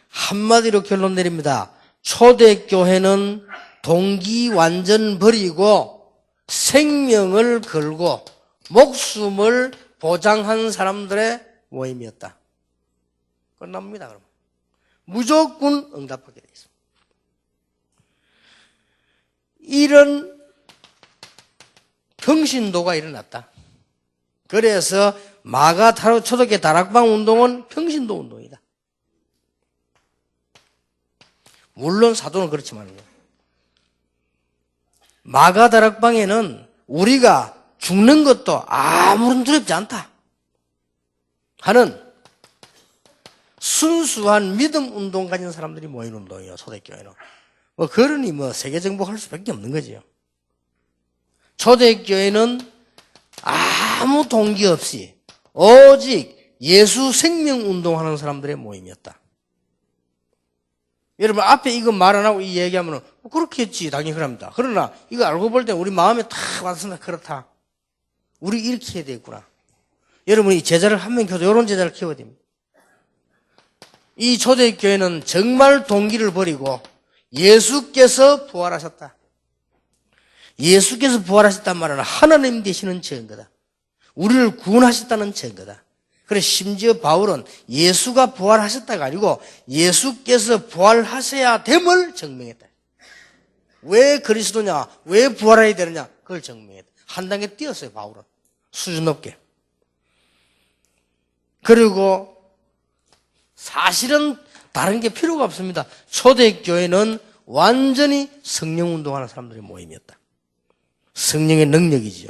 한마디로 결론 내립니다. 초대교회는 동기 완전 버리고 생명을 걸고 목숨을 보장한 사람들의 모임이었다. 끝납니다. 그럼 무조건 응답하게 되어 있습니다. 이런 평신도가 일어났다. 그래서 마가타로 초대교회 다락방 운동은 평신도 운동이다. 물론 사도는 그렇지만요. 마가 다락방에는 우리가 죽는 것도 아무런 두렵지 않다 하는 순수한 믿음 운동 가진 사람들이 모인 운동이에요. 초대교회는. 그러니 세계 정복할 수밖에 없는 거지요. 초대교회는 아무 동기 없이 오직 예수 생명 운동하는 사람들의 모임이었다. 여러분 앞에 이거 말 안 하고 이 얘기하면 그렇게 했지 당연히 그럽니다. 그러나 이거 알고 볼 때 우리 마음에 탁 와서 그렇다. 우리 이렇게 해야 되겠구나. 여러분이 제자를 한 명 키워도 이런 제자를 키워야 됩니다. 이 초대교회는 정말 동기를 버리고 예수께서 부활하셨다. 예수께서 부활하셨단 말은 하나님 되시는 증거다. 우리를 구원하셨다는 증거다. 그래서 심지어 바울은 예수가 부활하셨다가 아니고 예수께서 부활하셔야 됨을 증명했다. 왜 그리스도냐? 왜 부활해야 되느냐? 그걸 증명했다. 한 단계 뛰었어요, 바울은. 수준 높게. 그리고 사실은 다른 게 필요가 없습니다. 초대교회는 완전히 성령 운동하는 사람들의 모임이었다. 성령의 능력이지요.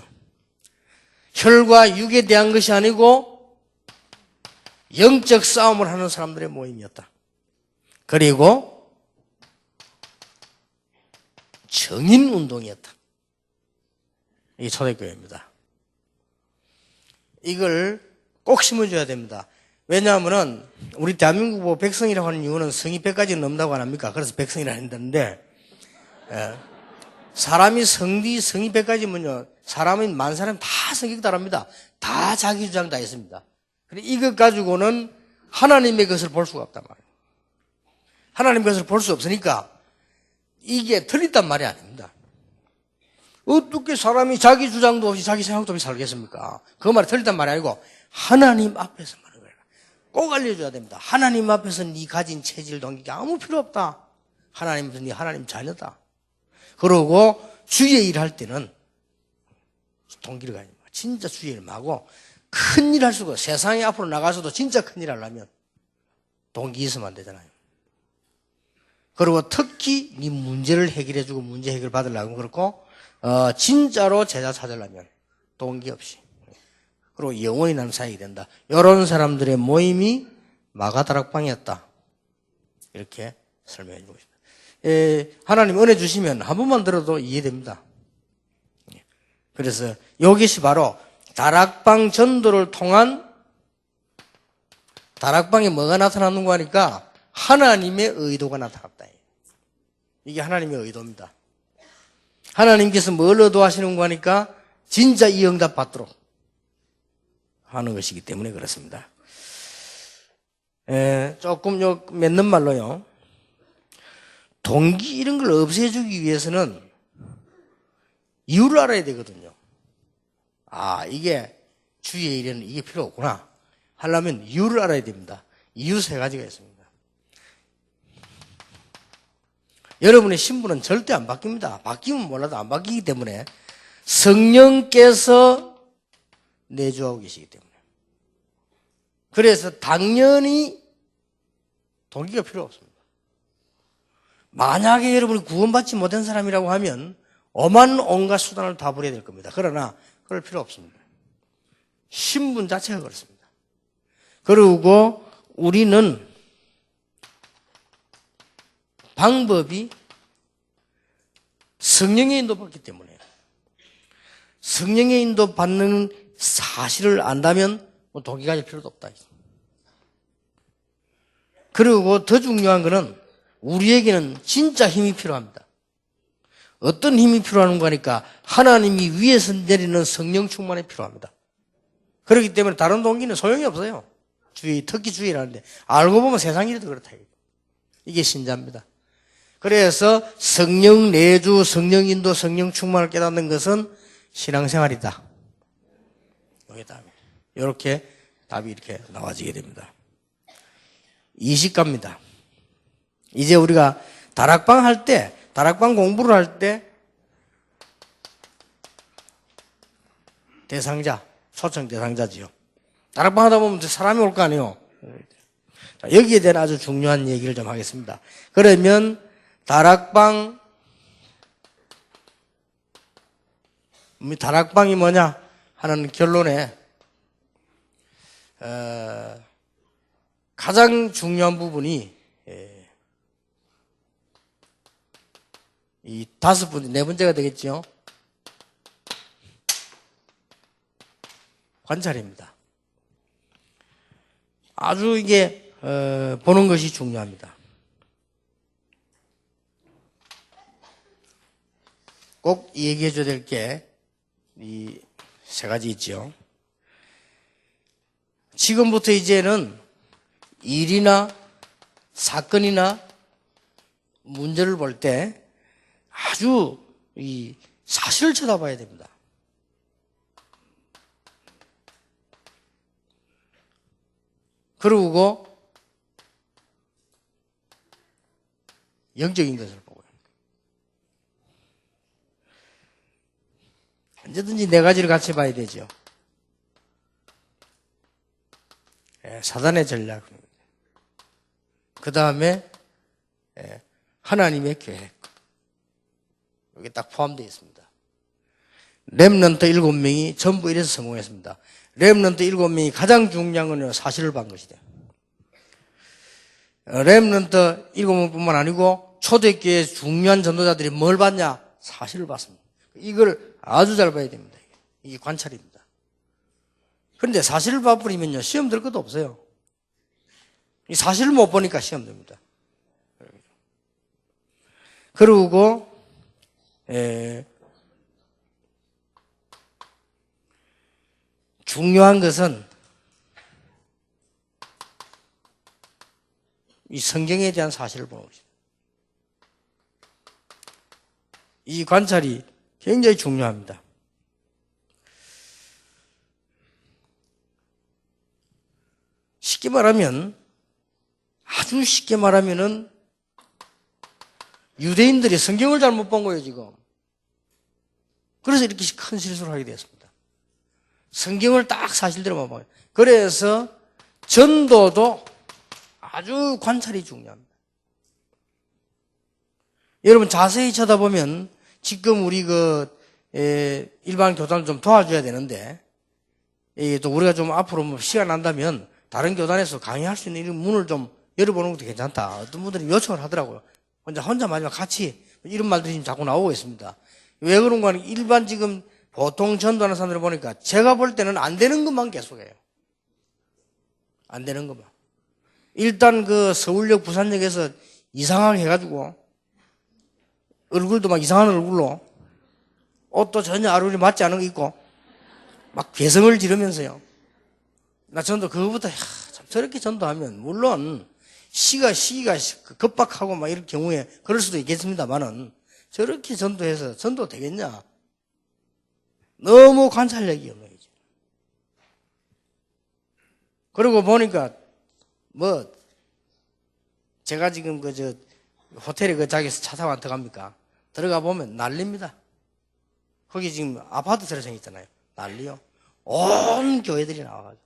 혈과 육에 대한 것이 아니고 영적 싸움을 하는 사람들의 모임이었다. 그리고 정인 운동이었다. 이게 초대교회입니다. 이걸 꼭 심어줘야 됩니다. 왜냐하면은 우리 대한민국 백성이라고 하는 이유는 성이 100가지는 넘다고 안 합니까? 그래서 백성이라 한다는데 사람이 성이 100가지면요 사람이 만 사람 다 성격 다릅니다. 다 자기 주장 다 있습니다. 근데 이것 가지고는 하나님의 것을 볼 수가 없단 말이에요. 하나님의 것을 볼 수 없으니까 이게 틀렸단 말이 아닙니다. 어떻게 사람이 자기 주장도 없이 자기 생각도 없이 살겠습니까? 그 말이 틀렸단 말이 아니고 하나님 앞에서 말하는 거예요. 꼭 알려줘야 됩니다. 하나님 앞에서 네 가진 체질 동기가 아무 필요 없다. 하나님 앞에서 네 하나님 자녀다. 그러고 주의 일할 때는 동기를 가지고 진짜 주의 일 하고 큰일 할 수가 세상에 앞으로 나가서도 진짜 큰일 하려면 동기 있으면 안 되잖아요. 그리고 특히 네 문제를 해결해주고 문제 해결 받으려면 그렇고 진짜로 제자 찾으려면 동기 없이. 그리고 영원히 나는 사역이 된다. 이런 사람들의 모임이 마가다락방이었다. 이렇게 설명해 주고 있습니다. 하나님 은혜 주시면 한 번만 들어도 이해됩니다. 그래서 이것이 바로 다락방 전도를 통한 다락방에 뭐가 나타나는가 하니까 하나님의 의도가 나타났다. 이게 하나님의 의도입니다. 하나님께서 뭘 의도하시는가 하니까 진짜 이 응답 받도록 하는 것이기 때문에 그렇습니다. 조금 맺는 말로요. 동기 이런 걸 없애주기 위해서는 이유를 알아야 되거든요. 아, 이게 주의 일에는 이게 필요 없구나 하려면 이유를 알아야 됩니다. 이유 3가지가 있습니다. 여러분의 신분은 절대 안 바뀝니다. 바뀌면 몰라도 안 바뀌기 때문에 성령께서 내주하고 계시기 때문에. 그래서 당연히 동기가 필요 없습니다. 만약에 여러분이 구원받지 못한 사람이라고 하면 오만 온갖 수단을 다 부려야 될 겁니다. 그러나 그럴 필요 없습니다. 신분 자체가 그렇습니다. 그리고 우리는 방법이 성령의 인도받기 때문에 성령의 인도받는 사실을 안다면 뭐 동기 가질 필요도 없다. 그리고 더 중요한 것은 우리에게는 진짜 힘이 필요합니다. 어떤 힘이 필요한가 하니까 하나님이 위에서 내리는 성령 충만이 필요합니다. 그렇기 때문에 다른 동기는 소용이 없어요. 주의, 특히 주의라는데 알고 보면 세상 일이 더 그렇다. 이게 신자입니다. 그래서 성령 내주, 성령 인도, 성령 충만을 깨닫는 것은 신앙생활이다. 여기 답이. 이렇게 답이 이렇게 나와지게 됩니다. 20가입니다. 이제 우리가 다락방 할 때, 다락방 공부를 할 때 대상자, 초청 대상자지요. 다락방 하다 보면 사람이 올 거 아니에요. 자, 여기에 대한 아주 중요한 얘기를 좀 하겠습니다. 그러면 다락방이 뭐냐 하는 결론에 가장 중요한 부분이 이 5번째, 4번째가 되겠죠. 관찰입니다. 아주 이게 보는 것이 중요합니다. 꼭 얘기해 줘야 될 게 이 3가지 있죠. 지금부터 이제는 일이나 사건이나 문제를 볼 때 아주 이 사실을 쳐다봐야 됩니다. 그리고 영적인 것을 보고요. 언제든지 4가지를 같이 봐야 되죠. 사단의 전략, 그 다음에 하나님의 계획, 여기 딱 포함되어 있습니다. 렘넌트 7명이 전부 이래서 성공했습니다. 렘넌트 7명이 가장 중요한 건 사실을 본 것이다. 렘넌트 7명뿐만 아니고 초대교회 중요한 전도자들이 뭘 봤냐? 사실을 봤습니다. 이걸 아주 잘 봐야 됩니다. 이게 관찰입니다. 그런데 사실을 봐버리면요, 시험 들 것도 없어요. 이 사실을 못 보니까 시험 됩니다. 그리고 중요한 것은 이 성경에 대한 사실을 보는 것입니다. 이 관찰이 굉장히 중요합니다. 쉽게 말하면, 아주 쉽게 말하면은 유대인들이 성경을 잘못 본 거예요, 지금. 그래서 이렇게 큰 실수를 하게 되었습니다. 성경을 딱 사실대로만 봐요. 그래서 전도도 아주 관찰이 중요합니다. 여러분 자세히 쳐다보면 지금 우리 일반 교단을 좀 도와줘야 되는데, 또 우리가 좀 앞으로 뭐 시간 난다면 다른 교단에서 강의할 수 있는 이런 문을 좀 열어보는 것도 괜찮다. 어떤 분들이 요청을 하더라고요. 혼자 마지막 같이 이런 말들이 지금 자꾸 나오고 있습니다. 왜 그런가 하면 일반 지금 보통 전도하는 사람들을 보니까 제가 볼 때는 안 되는 것만 계속해요. 안 되는 것만. 일단 그 서울역 부산역에서 이상하게 해가지고 얼굴도 막 이상한 얼굴로 옷도 전혀 아루리 맞지 않은 거 입고 막 괴성을 지르면서요. 나 전도 그거보다 참 저렇게 전도하면 물론 시기가 급박하고 막 이럴 경우에 그럴 수도 있겠습니다만은 저렇게 전도해서 전도 되겠냐? 너무 관찰력이 없는 거죠. 그러고 보니까 뭐 제가 지금 호텔에 자기에서 차 타고 안 들어갑니까? 들어가 보면 난립니다. 거기 지금 아파트처럼 생겼잖아요. 난리요. 온 교회들이 나와가지고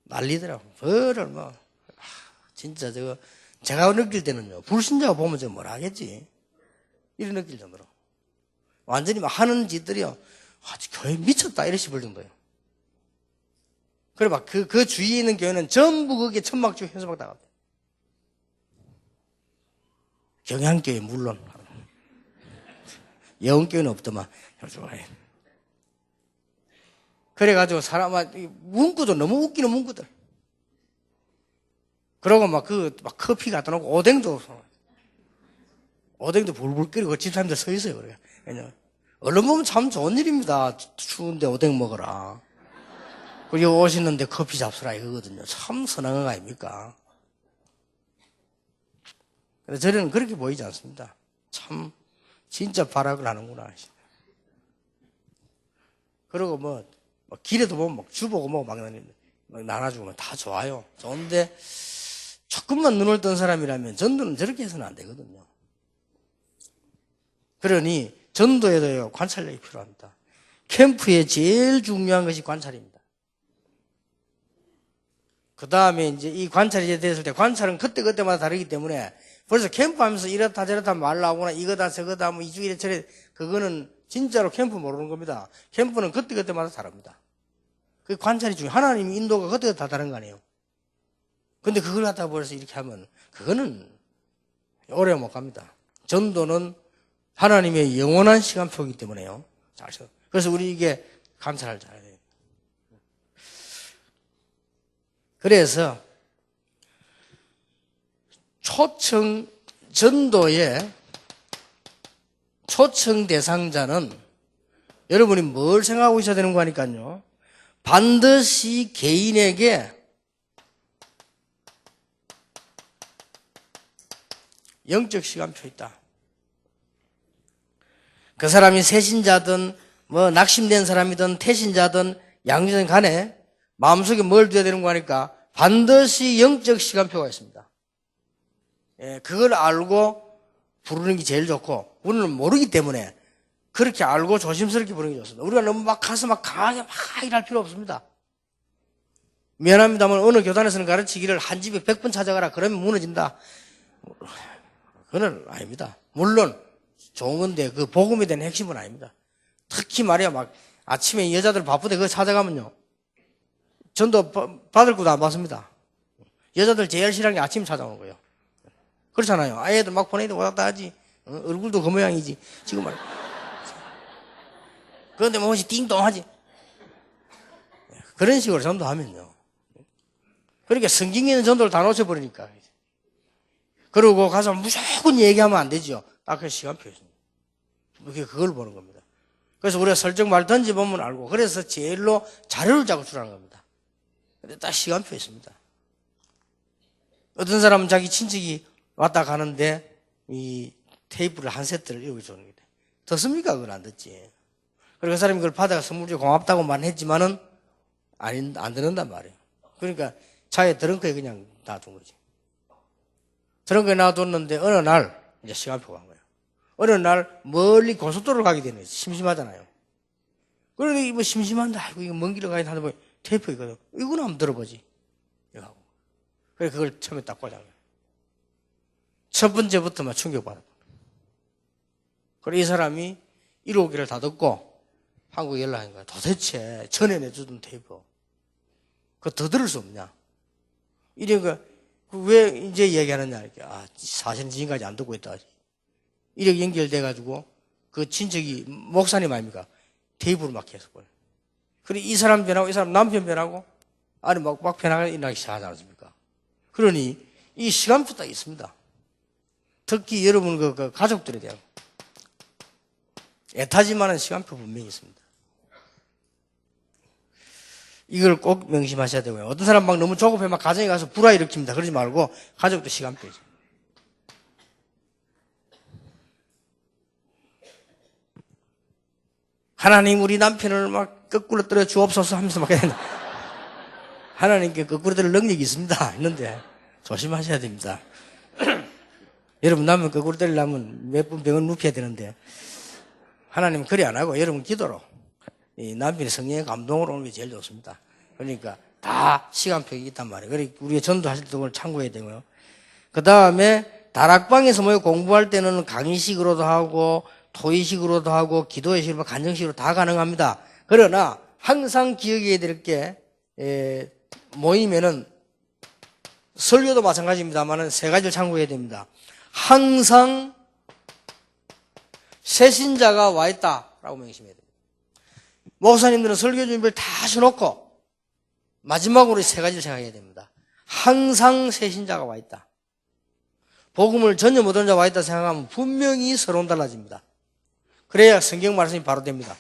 난리더라고. 벌을 뭐 진짜 제가 느낄 때는요. 불신자가 보면 저 뭐라 하겠지. 이런 느낄 정도로 완전히 막 하는 짓들이요. 교회 미쳤다 이래 싶을 정도예요. 그래 막 그 주위에 있는 교회는 전부 거기에 천막주 현수막 다 갔대요. 경향교회 물론 영교회는 없더만. 그래가지고 사람한테 문구도 너무 웃기는 문구들. 그러고 막 커피 갖다 놓고 오뎅도 불불 끓이고 집사람들 서 있어요. 그래. 얼른 보면 참 좋은 일입니다. 추운데 오뎅 먹어라. 그리고 오시는데 커피 잡수라 이거거든요. 참 선한 거 아닙니까? 그래서 저는 그렇게 보이지 않습니다. 참 진짜 발악을 하는구나. 그리고 뭐 길에도 보면 막 주보고 막 나눠주고 다 좋아요. 좋은데 조금만 눈을 뜬 사람이라면 전도는 저렇게 해서는 안 되거든요. 그러니 전도에도요 관찰력이 필요합니다. 캠프에 제일 중요한 것이 관찰입니다. 그 다음에 이제 이 관찰이 됐을 때 관찰은 그때마다 다르기 때문에 벌써 캠프하면서 이렇다 저렇다 말 나오거나 이거다 저거다 뭐 이주 이래저래 그거는 진짜로 캠프 모르는 겁니다. 캠프는 그때마다 다릅니다. 그 관찰이 중요해요. 하나님 인도가 그때가 다 다른 거 아니에요. 근데 그걸 갖다 벌써 이렇게 하면 그거는 오래 못 갑니다. 전도는 하나님의 영원한 시간표이기 때문에요. 그래서 우리 이게 감찰을 잘해야 돼요. 그래서 전도의 초청 대상자는 여러분이 뭘 생각하고 있어야 되는 거니까요. 반드시 개인에게 영적 시간표 있다. 그 사람이 새신자든 뭐 낙심된 사람이든 태신자든 양자든 간에 마음속에 뭘 둬야 되는 거니까 반드시 영적 시간표가 있습니다. 그걸 알고 부르는 게 제일 좋고 우리는 모르기 때문에 그렇게 알고 조심스럽게 부르는 게 좋습니다. 우리가 너무 막 가서 막 강하게 막 일할 필요 없습니다. 미안합니다만 어느 교단에서는 가르치기를 한 집에 100번 찾아가라 그러면 무너진다. 그건 아닙니다. 물론 좋은 건데 그 복음에 대한 핵심은 아닙니다. 특히 말이야 막 아침에 여자들 바쁘대 그거 찾아가면요. 전도 받을 것도 안 받습니다. 여자들 제일 싫어하는 게 아침 찾아오는 거예요. 그렇잖아요. 아이들 막 보내도 왔다 갔다 하지. 얼굴도 그 모양이지. 지금 말이야. 그런데 뭐 혹시 띵동하지. 그런 식으로 전도하면요. 그러니까 성경에 있는 전도를 다 놓쳐버리니까. 그러고 가서 무조건 얘기하면 안 되죠. 딱 그 시간표 있습니다. 그걸 보는 겁니다. 그래서 우리가 설정 말 던져보면 알고, 그래서 제일로 자료를 자꾸 주라는 겁니다. 근데 딱 시간표 있습니다. 어떤 사람은 자기 친척이 왔다 가는데 이 테이프를 한 세트를 이렇게 주는 거예요. 듣습니까? 그걸 안 듣지. 그리고 그 사람이 그걸 받아가 선물 주고 고맙다고만 했지만은 안 듣는단 말이에요. 그러니까 차에 트렁크에 그냥 놔둔 거지. 트렁크에 놔뒀는데 어느 날 이제 시간표가 한 거예요. 어느 날 멀리 고속도로를 가게 되는 거예요. 심심하잖아요. 그런데 뭐 심심한데 아이고 이거 먼 길을 가야 하다 보니 테이프 있거든. 이거는 한번 들어보지. 이거 하고. 그래 그걸 처음에 딱 꽂아. 첫 번째부터만 충격받았다. 그리고 이 사람이 1호 개를 다 듣고 한국에 연락한 거야. 도대체 전에 내주던 테이프 그거 더 들을 수 없냐? 이러니까 왜 이제 얘기하느냐? 이렇게 사실은 지금까지 안 듣고 있다. 이렇게 연결돼가지고 그 친척이 목사님 아닙니까? 테이프로 막 계속 보내. 그래 이 사람 변하고 이 사람 남편 변하고 아니 막 변하기 시작하지 않습니까? 그러니 이 시간표 딱 있습니다. 특히 여러분 그 가족들에 대한 애타지만한 시간표 분명히 있습니다. 이걸 꼭 명심하셔야 되고요. 어떤 사람 막 너무 조급해 막 가정에 가서 불화 일으킵니다. 그러지 말고 가족도 시간표 있습니다. 하나님 우리 남편을 막 거꾸로 떨어 주옵소서 하면서 막 하나님께 거꾸로 떨어 능력이 있습니다. 했는데 조심하셔야 됩니다. 여러분 남편 거꾸로 때리려면 몇 번 병원 눕혀야 되는데 하나님은 그리 안 하고 여러분 기도로 이 남편의 성령의 감동으로 오는 게 제일 좋습니다. 그러니까 다 시간표가 있단 말이에요. 그러니까 우리가 전도하실 때 그걸 참고해야 되고요. 그 다음에 다락방에서 모여 공부할 때는 강의식으로도 하고 토의식으로도 하고 기도의 식으로 간증식으로 다 가능합니다. 그러나 항상 기억해야 될 게 모이면은 설교도 마찬가지입니다만은 세 가지를 참고해야 됩니다. 항상 새신자가 와 있다라고 명심해야 됩니다. 목사님들은 설교 준비를 다 하셔놓고 마지막으로 세 가지를 생각해야 됩니다. 항상 새신자가 와 있다. 복음을 전혀 못한 자 와 있다 생각하면 분명히 서론 달라집니다. 그래야 성경 말씀이 바로 됩니다.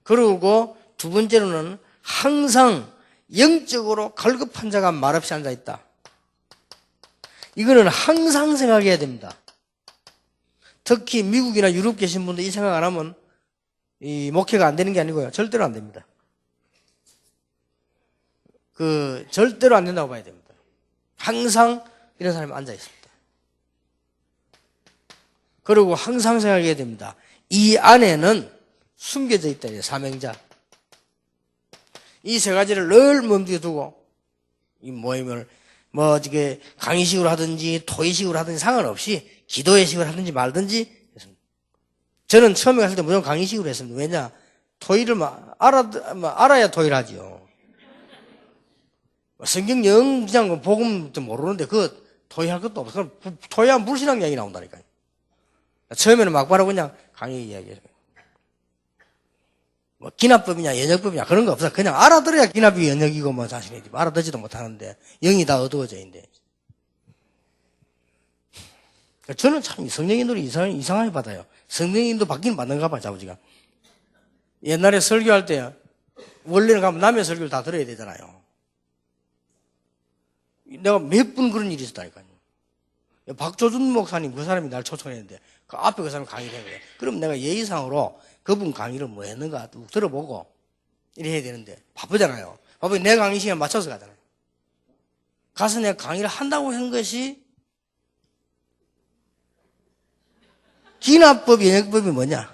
그리고 두 번째로는 항상 영적으로 갈급한 자가 말없이 앉아 있다. 이거는 항상 생각해야 됩니다. 특히 미국이나 유럽 계신 분들 이 생각 안 하면 이 목회가 안 되는 게 아니고요. 절대로 안 됩니다. 절대로 안 된다고 봐야 됩니다. 항상 이런 사람이 앉아 있습니다. 그리고 항상 생각해야 됩니다. 이 안에는 숨겨져 있다. 사명자. 이 세 가지를 늘 몸뒤에 두고 이 모임을 이게 강의식으로 하든지 토의식으로 하든지 상관없이 기도의 식으로 하든지 말든지 했습니다. 저는 처음에 갔을 때 무조건 강의식으로 했습니다. 왜냐? 토의를 알아야 토의를 하지요. 성경 영 그냥 복음도 모르는데 토의할 것도 없어. 그럼 토의하면 불신앙 이야기 나온다니까요. 처음에는 막바로 그냥 강의 이야기해요. 기납법이냐 연역법이냐 그런 거 없어. 그냥 알아들어야 기납이 연역이고 자신이지. 알아듣지도 못하는데 영이 다 어두워져 있는데. 저는 참 성령인들이 이상하게 받아요. 성령인도 받기는 받는가 봐 자부지가. 옛날에 설교할 때 원래는 가면 남의 설교를 다 들어야 되잖아요. 내가 몇 분 그런 일이 있었다니까요. 박조준 목사님 그 사람이 날 초청했는데 그 앞에 그 사람이 강의를 한 거예요. 그럼 내가 예의상으로 그분 강의를 뭐 했는가 들어보고 이래 해야 되는데 바쁘잖아요. 바쁘니 내 강의 시간 맞춰서 가잖아요. 가서 내가 강의를 한다고 한 것이 기납법, 연역법이 뭐냐?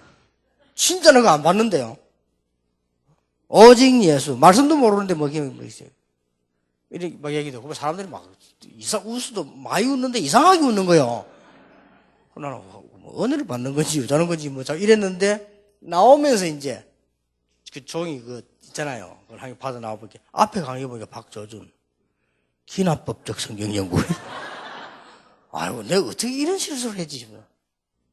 진짜 내가 안 봤는데요. 오직 예수. 말씀도 모르는데 뭐 있어요. 이렇게 막 얘기도 사람들이 막 웃어도 많이 웃는데 이상하게 웃는 거예요. 나는 뭐 은혜를 받는 건지 여자는 건지 이랬는데 나오면서 이제 그 종이 있잖아요. 그걸 한 개 받아 나와보니까 앞에 강의 보니까 박조준 기납법적 성경 연구. 아이고 내가 어떻게 이런 실수를 했지?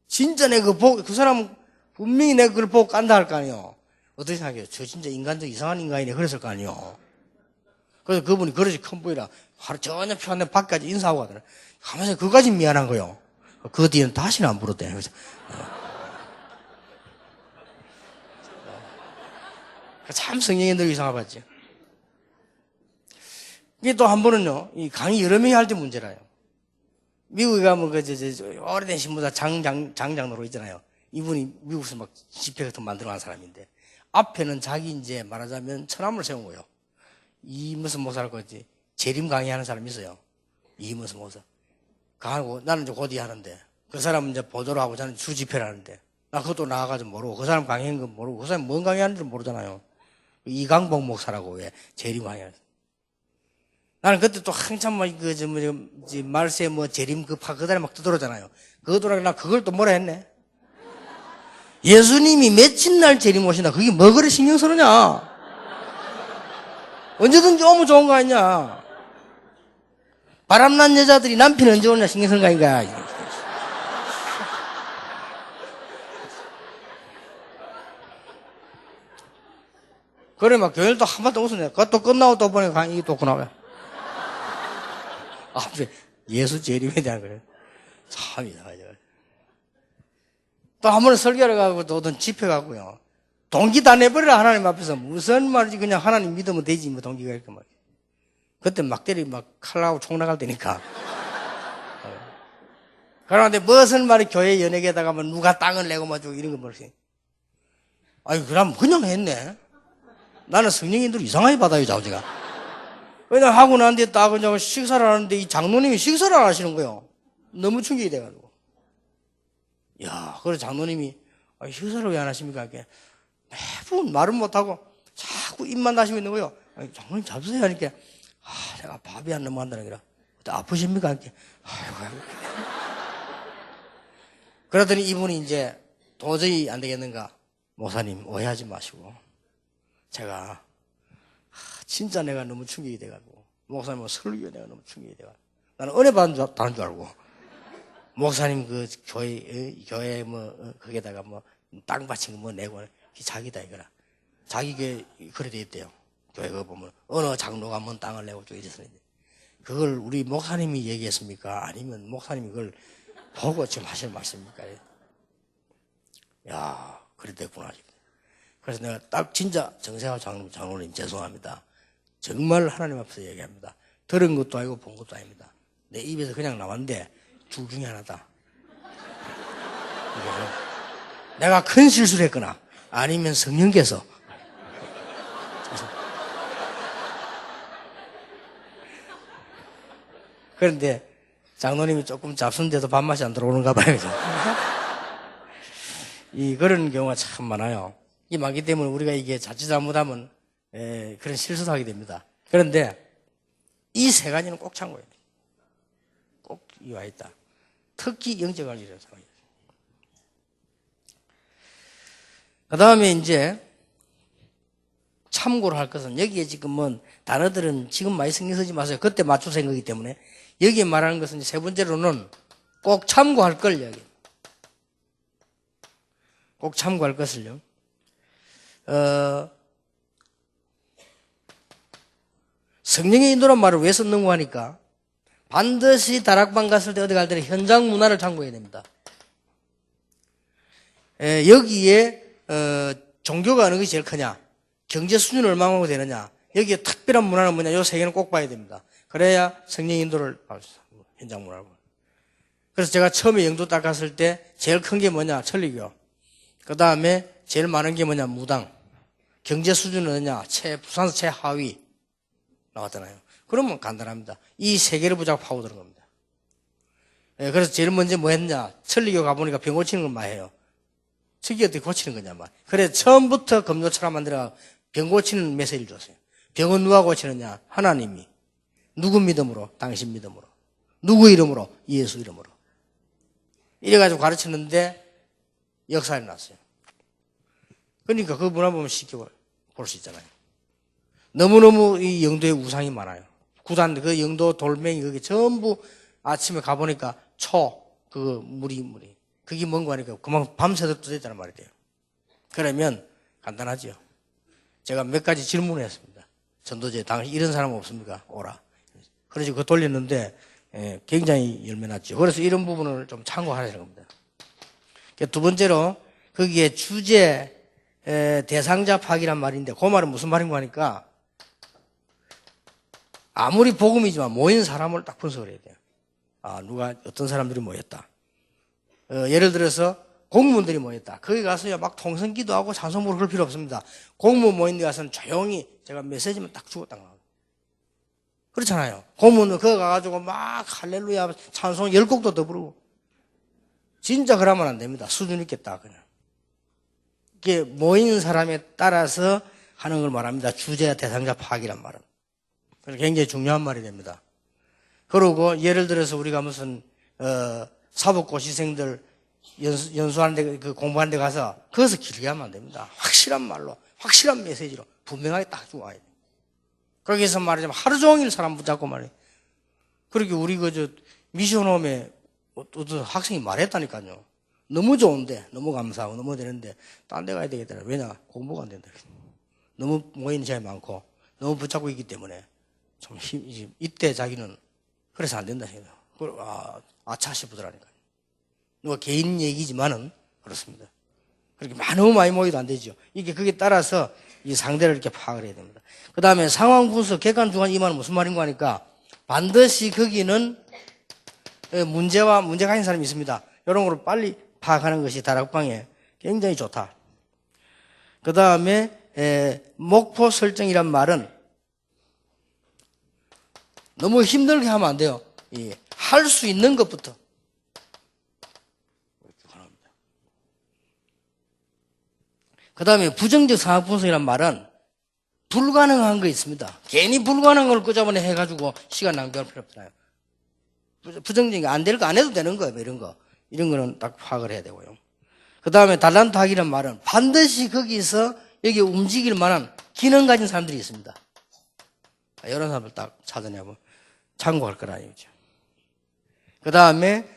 진짜 내가 그 사람 분명히 내가 그걸 보고 깐다 할 거 아니에요. 어떻게 생각해요? 저 진짜 인간적 이상한 인간이네 그랬을 거 아니에요. 그래서 그분이 그러지 큰 보이라 하루 전혀 피웠는데 밖까지 인사하고 가더라. 가만히 그까지 미안한 거요. 그 뒤에는 다시는 안 부르대. 그래서 참 성령이 늘 이상하겠지. 이게 또 한 번은요, 이 강의 여러 명이 할 때 문제라요. 미국에 가면 오래된 신부사 장장로로 있잖아요. 이분이 미국에서 막 집회 같은 거 만들어 간 사람인데, 앞에는 자기 이제 말하자면 천함을 세운 거예요. 이 무슨 목사라고 하지? 재림 강의하는 사람이 있어요. 이 무슨 목사. 강하고 나는 이제 곧이 하는데, 그 사람은 이제 보도를 하고 저는 주집회를 하는데, 나 그것도 나와가지고 모르고, 그 사람 강의한 건 모르고, 그 사람 뭔 강의하는지 모르잖아요. 이강복 목사라고 왜 재림 강의하는. 나는 그때 또 한참 말세 재림 그 다음에 막 떠들었잖아요. 그거 돌아가 나 그걸 또 뭐라 했네. 예수님이 며칠 날 재림 오신다. 그게 뭐 그래 신경 쓰느냐? 언제든지 오면 좋은 거 아니냐? 바람난 여자들이 남편 언제 오냐 신경 쓰는 거 아닌가? 그래, 막, 교회를 또 한 번 더 웃으네. 그것도 끝나고 또 보니까 이게 또 그나와요. 아, 예수 재림에 대한 거예요. 참 이상하죠. 또 한 번은 설교를 가고 또 어떤 집회 가고요. 동기 다 내버려라, 하나님 앞에서. 무슨 말이지, 그냥 하나님 믿으면 되지, 뭐, 동기가 이렇게 막. 그때 막 때리, 막, 칼하고 총 나갈 때니까. 그런데 무슨 말이 교회 연예계에다가 뭐 누가 땅을 내고 뭐 이런 거 모르겠어요. 아니, 그럼 그냥 했네. 나는 성령인들 이상하게 받아요, 자우지가. 그냥 하고 난 뒤에 딱 그냥 식사를 하는데 이 장로님이 식사를 안 하시는 거예요. 너무 충격이 돼가지고. 야, 그래 장로님이 식사를 왜 안 하십니까? 이렇게 매번 말은 못하고 자꾸 입만 다시고 있는 거예요. 아니, 장로님 잡수세요. 하니까 내가 밥이 안 넘어간다는 거라. 아프십니까? 이렇게. 아이고. 그러더니 이분이 이제 도저히 안 되겠는가. 목사님 오해하지 마시고. 제가 진짜 내가 너무 충격이 돼가지고 목사님 설교에 내가 너무 충격이 돼가지고 나는 은혜 받는 줄 알고 목사님 그 교회 뭐 거기에다가 뭐 땅 바친 거 뭐 내고 자기다 이거라 자기 교회 그래 돼 있대요. 교회 거 보면 어느 장로가 뭔 땅을 내고 또 이랬었는데 그걸 우리 목사님이 얘기했습니까? 아니면 목사님이 그걸 보고 지금 하실 말씀입니까? 야 그래 됐구나. 그래서 내가 딱 진짜 정세화 장로님 죄송합니다. 정말 하나님 앞에서 얘기합니다. 들은 것도 아니고 본 것도 아닙니다. 내 입에서 그냥 나왔는데 둘 중에 하나다. 내가 큰 실수를 했거나 아니면 성령께서 그런데 장로님이 조금 잡순데도 밥맛이 안 들어오는가 봐요. 그런 경우가 참 많아요. 이 많기 때문에 우리가 이게 자칫 잘못하면 그런 실수도 하게 됩니다. 그런데 이 세 가지는 꼭 참고해야 돼요. 꼭 이와 있다. 특히 영적 관리라는 상황이에요. 그 다음에 이제 참고로 할 것은 여기에 지금은 단어들은 지금 많이 신경 쓰지 마세요. 그때 맞춰서 한 거기 때문에 여기에 말하는 것은 세 번째로는 꼭 참고할 걸 이야기해요. 꼭 참고할 것을요. 성령의 인도란 말을 왜 썼는고 하니까 반드시 다락방 갔을 때 어디 갈 때는 현장 문화를 참고해야 됩니다. 여기에 종교가 어느 것이 제일 크냐, 경제 수준이 얼마나 되느냐, 여기에 특별한 문화는 뭐냐, 이 세 개는 꼭 봐야 됩니다. 그래야 성령 인도를 현장 문화를. 그래서 제가 처음에 영도 딱 갔을 때 제일 큰 게 뭐냐, 천리교. 그 다음에 제일 많은 게 뭐냐, 무당. 경제 수준은 어느냐, 부산서 최하위 나왔잖아요. 그러면 간단합니다. 이 세 개를 붙잡고 파고드는 겁니다. 그래서 제일 먼저 뭐 했냐, 천리교 가보니까 병 고치는 걸 많이 해요. 저기 어떻게 고치는 거냐 말. 그래 처음부터 금요처럼 만들어 병 고치는 메시지를 줬어요. 병은 누가 고치느냐, 하나님이. 누구 믿음으로? 당신 믿음으로. 누구 이름으로? 예수 이름으로. 이래가지고 가르쳤는데 역사에 났어요. 그러니까 그 문화 보면 쉽게 볼 수 있잖아요. 너무너무 이 영도에 우상이 많아요. 구단, 그 영도 돌멩이, 그게 전부 아침에 가보니까 물이. 그게 뭔가 하니까 그만 밤새도록 됐다는 말이 돼요. 그러면 간단하죠. 제가 몇 가지 질문을 했습니다. 전도제, 당시 이런 사람 없습니까? 오라. 그래서 그거 돌렸는데, 굉장히 열매났죠. 그래서 이런 부분을 좀 참고하라는 겁니다. 두 번째로, 거기에 주제, 대상자 파악이란 말인데, 그 말은 무슨 말인가 하니까, 아무리 복음이지만 모인 사람을 딱 분석을 해야 돼요. 어떤 사람들이 모였다. 예를 들어서 공무원들이 모였다. 거기 가서야 막 통성기도 하고 찬송 부를 필요 없습니다. 공무원 모인 데 가서는 조용히 제가 메시지만 딱 주고 딱 나가요. 그렇잖아요. 공무원은 거기 가가지고 막 할렐루야 찬송 10곡도 더 부르고. 진짜 그러면 안 됩니다. 수준 있겠다 그냥. 이게 모인 사람에 따라서 하는 걸 말합니다. 주제와 대상자 파악이란 말은. 굉장히 중요한 말이 됩니다. 그리고 예를 들어서 우리가 무슨 사법고시생들 연수하는 데, 공부하는 데 가서 거기서 길게 하면 안 됩니다. 확실한 말로, 확실한 메시지로 분명하게 딱 주고 와야 돼요. 거기서 말하자면 하루 종일 사람 붙잡고 말이에요. 그렇게 우리 미션홈에 어떤 학생이 말했다니까요. 너무 좋은데, 너무 감사하고, 너무 되는데, 딴 데 가야 되겠더라. 왜냐? 공부가 안 된다. 너무 모이는 시간이 많고, 너무 붙잡고 있기 때문에, 좀 이때 자기는, 그래서 안 된다. 아차 싶더라니까요. 누가 개인 얘기지만은, 그렇습니다. 그렇게 너무 많이 모여도 안 되죠. 그게 따라서 이 상대를 이렇게 파악을 해야 됩니다. 그 다음에 상황 분석, 객관, 주관, 이 말은 무슨 말인가 하니까, 반드시 거기는 문제가 있는 사람이 있습니다. 이런 거를 빨리 파악하는 것이 다락방에 굉장히 좋다. 그 다음에 목표 설정이란 말은 너무 힘들게 하면 안 돼요. 할 수 있는 것부터. 그 다음에 부정적 상황 분석이란 말은 불가능한 거 있습니다. 괜히 불가능한 걸 끄잡아내 해가지고 시간 낭비할 필요 없잖아요. 부정적인 게 안 될 거 안 해도 되는 거예요. 이런 거. 이런 거는 딱 파악을 해야 되고요. 그 다음에 달란트 학이란 말은 반드시 거기서 여기 움직일 만한 기능 가진 사람들이 있습니다. 이런 사람을 딱 찾아내면 참고할 거라 이거죠. 그 다음에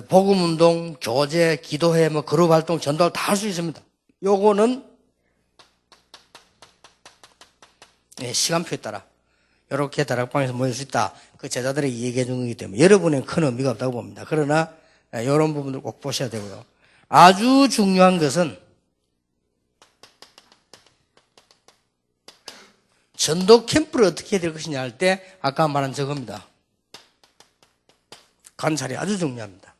복음운동, 교제, 기도회, 그룹 활동, 전도활 다 할 수 있습니다. 요거는 시간표에 따라 이렇게 다락방에서 모일 수 있다. 그 제자들에게 얘기해 준 거기 때문에 여러분에는 큰 의미가 없다고 봅니다. 그러나 이런 부분들 꼭 보셔야 되고요. 아주 중요한 것은 전도 캠프를 어떻게 해야 될 것이냐 할 때 아까 말한 저겁니다. 관찰이 아주 중요합니다.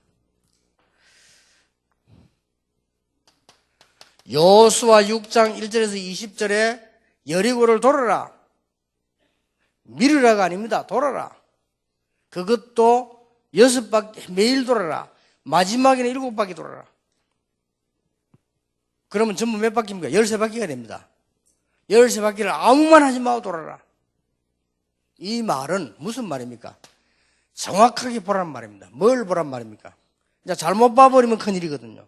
여호수아 6장 1절에서 20절에 여리고를 돌아라. 미르라가 아닙니다. 돌아라. 그것도 6바퀴 매일 돌아라. 마지막에는 7바퀴 돌아라. 그러면 전부 몇 바퀴입니까? 13바퀴가 됩니다. 13바퀴를 아무만 하지 마고 돌아라. 이 말은 무슨 말입니까? 정확하게 보라는 말입니다. 뭘 보란 말입니까? 이제 잘못 봐버리면 큰일이거든요.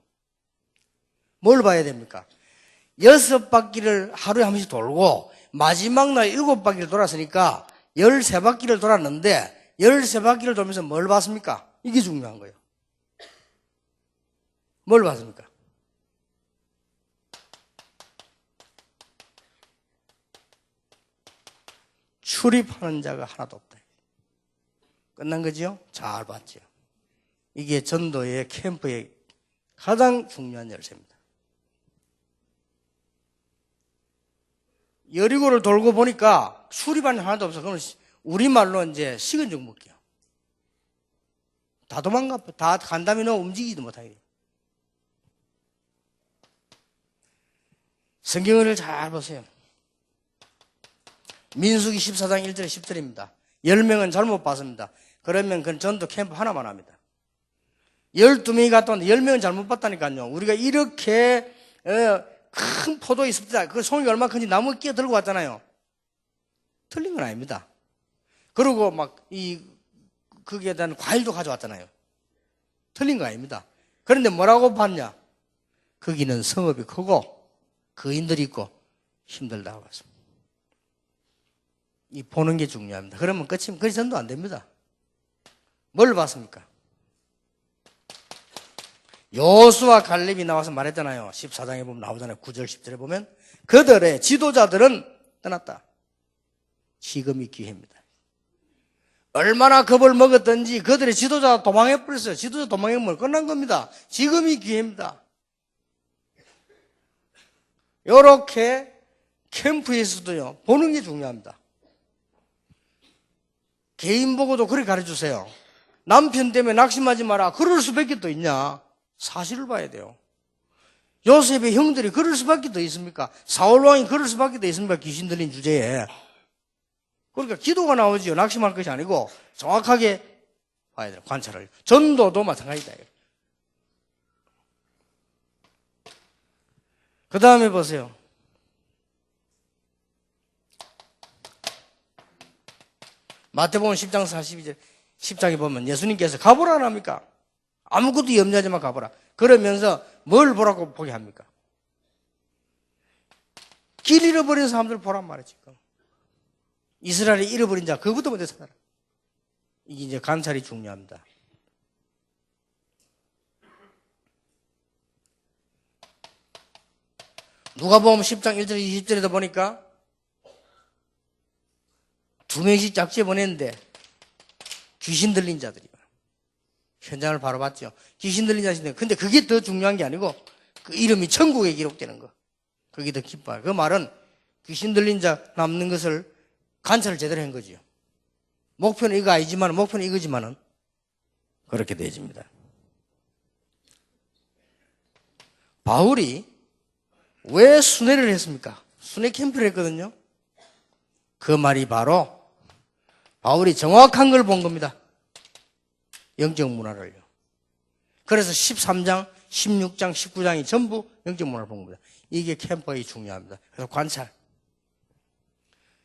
뭘 봐야 됩니까? 6바퀴를 하루에 한 번씩 돌고 마지막 날 7바퀴를 돌았으니까 13바퀴를 돌았는데 13바퀴를 돌면서 뭘 봤습니까? 이게 중요한 거예요. 뭘 봤습니까? 출입하는 자가 하나도 없다. 끝난 거지요? 잘 봤죠. 이게 전도의 캠프의 가장 중요한 열쇠입니다. 여리고를 돌고 보니까 수리반이 하나도 없어. 그건 우리말로 이제 식은 죽 먹기야. 다 도망가, 다 간다면 움직이지도 못하게. 성경을 잘 보세요. 민수기 14장 1절에 10절입니다. 10명은 잘못 봤습니다. 그러면 그건 전도 캠프 하나만 합니다. 12명이 갔다 왔는데 10명은 잘못 봤다니까요. 우리가 이렇게 큰 포도 있습니다. 그 송이 얼마 큰지 나무 끼어 들고 왔잖아요. 틀린 건 아닙니다. 그리고 거기에 대한 과일도 가져왔잖아요. 틀린 거 아닙니다. 그런데 뭐라고 봤냐? 거기는 성읍이 크고 거인들이 있고 힘들다고 봤습니다. 이 보는 게 중요합니다. 그러면 끝이면 그리 전도 안 됩니다. 뭘 봤습니까? 여호수아 갈렙이 나와서 말했잖아요. 14장에 보면 나오잖아요. 9절 10절에 보면 그들의 지도자들은 떠났다. 지금이 기회입니다. 얼마나 겁을 먹었던지 그들의 지도자가 도망해버렸어요. 지도자 도망해버리면 끝난 겁니다. 지금이 기회입니다. 이렇게 캠프에서도요, 보는 게 중요합니다. 개인 보고도 그렇게 가르쳐주세요. 남편 때문에 낙심하지 마라. 그럴 수밖에 또 있냐? 사실을 봐야 돼요. 요셉의 형들이 그럴 수밖에 더 있습니까? 사울왕이 그럴 수밖에 더 있습니까? 귀신 들린 주제에. 그러니까 기도가 나오지요. 낙심할 것이 아니고 정확하게 봐야 돼요. 관찰을. 전도도 마찬가지다. 그 다음에 보세요. 마태복음 10장 42절 10장에 보면 예수님께서 가보라 안 합니까? 아무것도 염려하지만 가보라. 그러면서 뭘 보라고 보게 합니까? 길 잃어버린 사람들 보란 말이에요, 지금. 이스라엘이 잃어버린 자, 그것부터 먼저 찾아라. 이게 이제 관찰이 중요합니다. 누가복음 10장 1절 20절에도 보니까 두 명씩 짝지어 보냈는데 귀신 들린 자들이 현장을 바로 봤죠. 귀신 들린 자신데 근데 그게 더 중요한 게 아니고 그 이름이 천국에 기록되는 거. 그게 더 기뻐요. 그 말은 귀신 들린 자 남는 것을 관찰을 제대로 한 거죠. 목표는 이거 아니지만 목표는 이거지만은 그렇게 되어집니다. 바울이 왜 순회를 했습니까? 순회 캠프를 했거든요. 그 말이 바로 바울이 정확한 걸 본 겁니다. 영적 문화를요. 그래서 13장, 16장, 19장이 전부 영적 문화를 본 겁니다. 이게 캠프가 중요합니다. 그래서 관찰.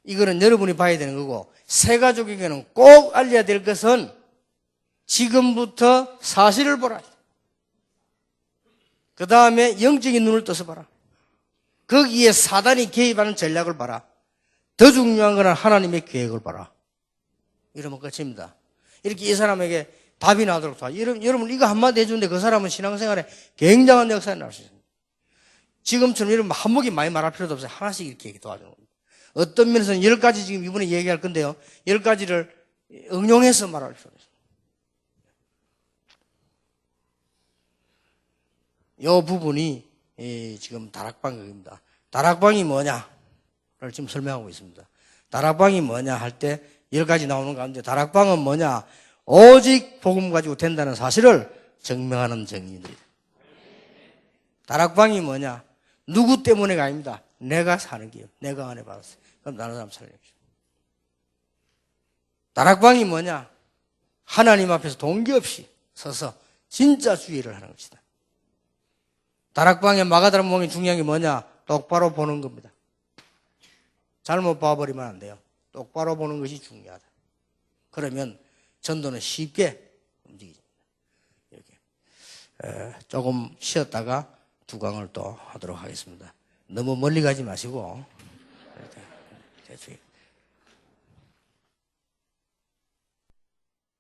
이거는 여러분이 봐야 되는 거고, 새 가족에게는 꼭 알려야 될 것은 지금부터 사실을 보라. 그 다음에 영적인 눈을 떠서 봐라. 거기에 사단이 개입하는 전략을 봐라. 더 중요한 것은 하나님의 계획을 봐라. 이러면 끝입니다. 이렇게 이 사람에게 답이 나도록 도와. 여러분 이거 한마디 해주는데 그 사람은 신앙생활에 굉장한 역사에 나올 수 있습니다. 지금처럼 여러분 한목이 많이 말할 필요도 없어요. 하나씩 이렇게 도와주는 겁니다. 어떤 면에서는 10가지 지금 이번에 얘기할 건데요. 10가지를 응용해서 말할 필요가 있습니다. 이 부분이 지금 다락방입니다. 다락방이 뭐냐를 지금 설명하고 있습니다. 다락방이 뭐냐 할 때 10가지 나오는 가운데 다락방은 뭐냐? 오직 복음 가지고 된다는 사실을 증명하는 정의들이다. 다락방이 뭐냐? 누구 때문에가 아닙니다. 내가 사는 게요. 내가 은혜 받았어요. 그럼 다른 사람 살려주십시오. 다락방이 뭐냐? 하나님 앞에서 동기 없이 서서 진짜 주의를 하는 것이다. 다락방에 마가다락 모형이 중요한 게 뭐냐? 똑바로 보는 겁니다. 잘못 봐버리면 안 돼요. 똑바로 보는 것이 중요하다. 그러면 전도는 쉽게 움직이죠. 이렇게 조금 쉬었다가 두 강을 또 하도록 하겠습니다. 너무 멀리 가지 마시고 대충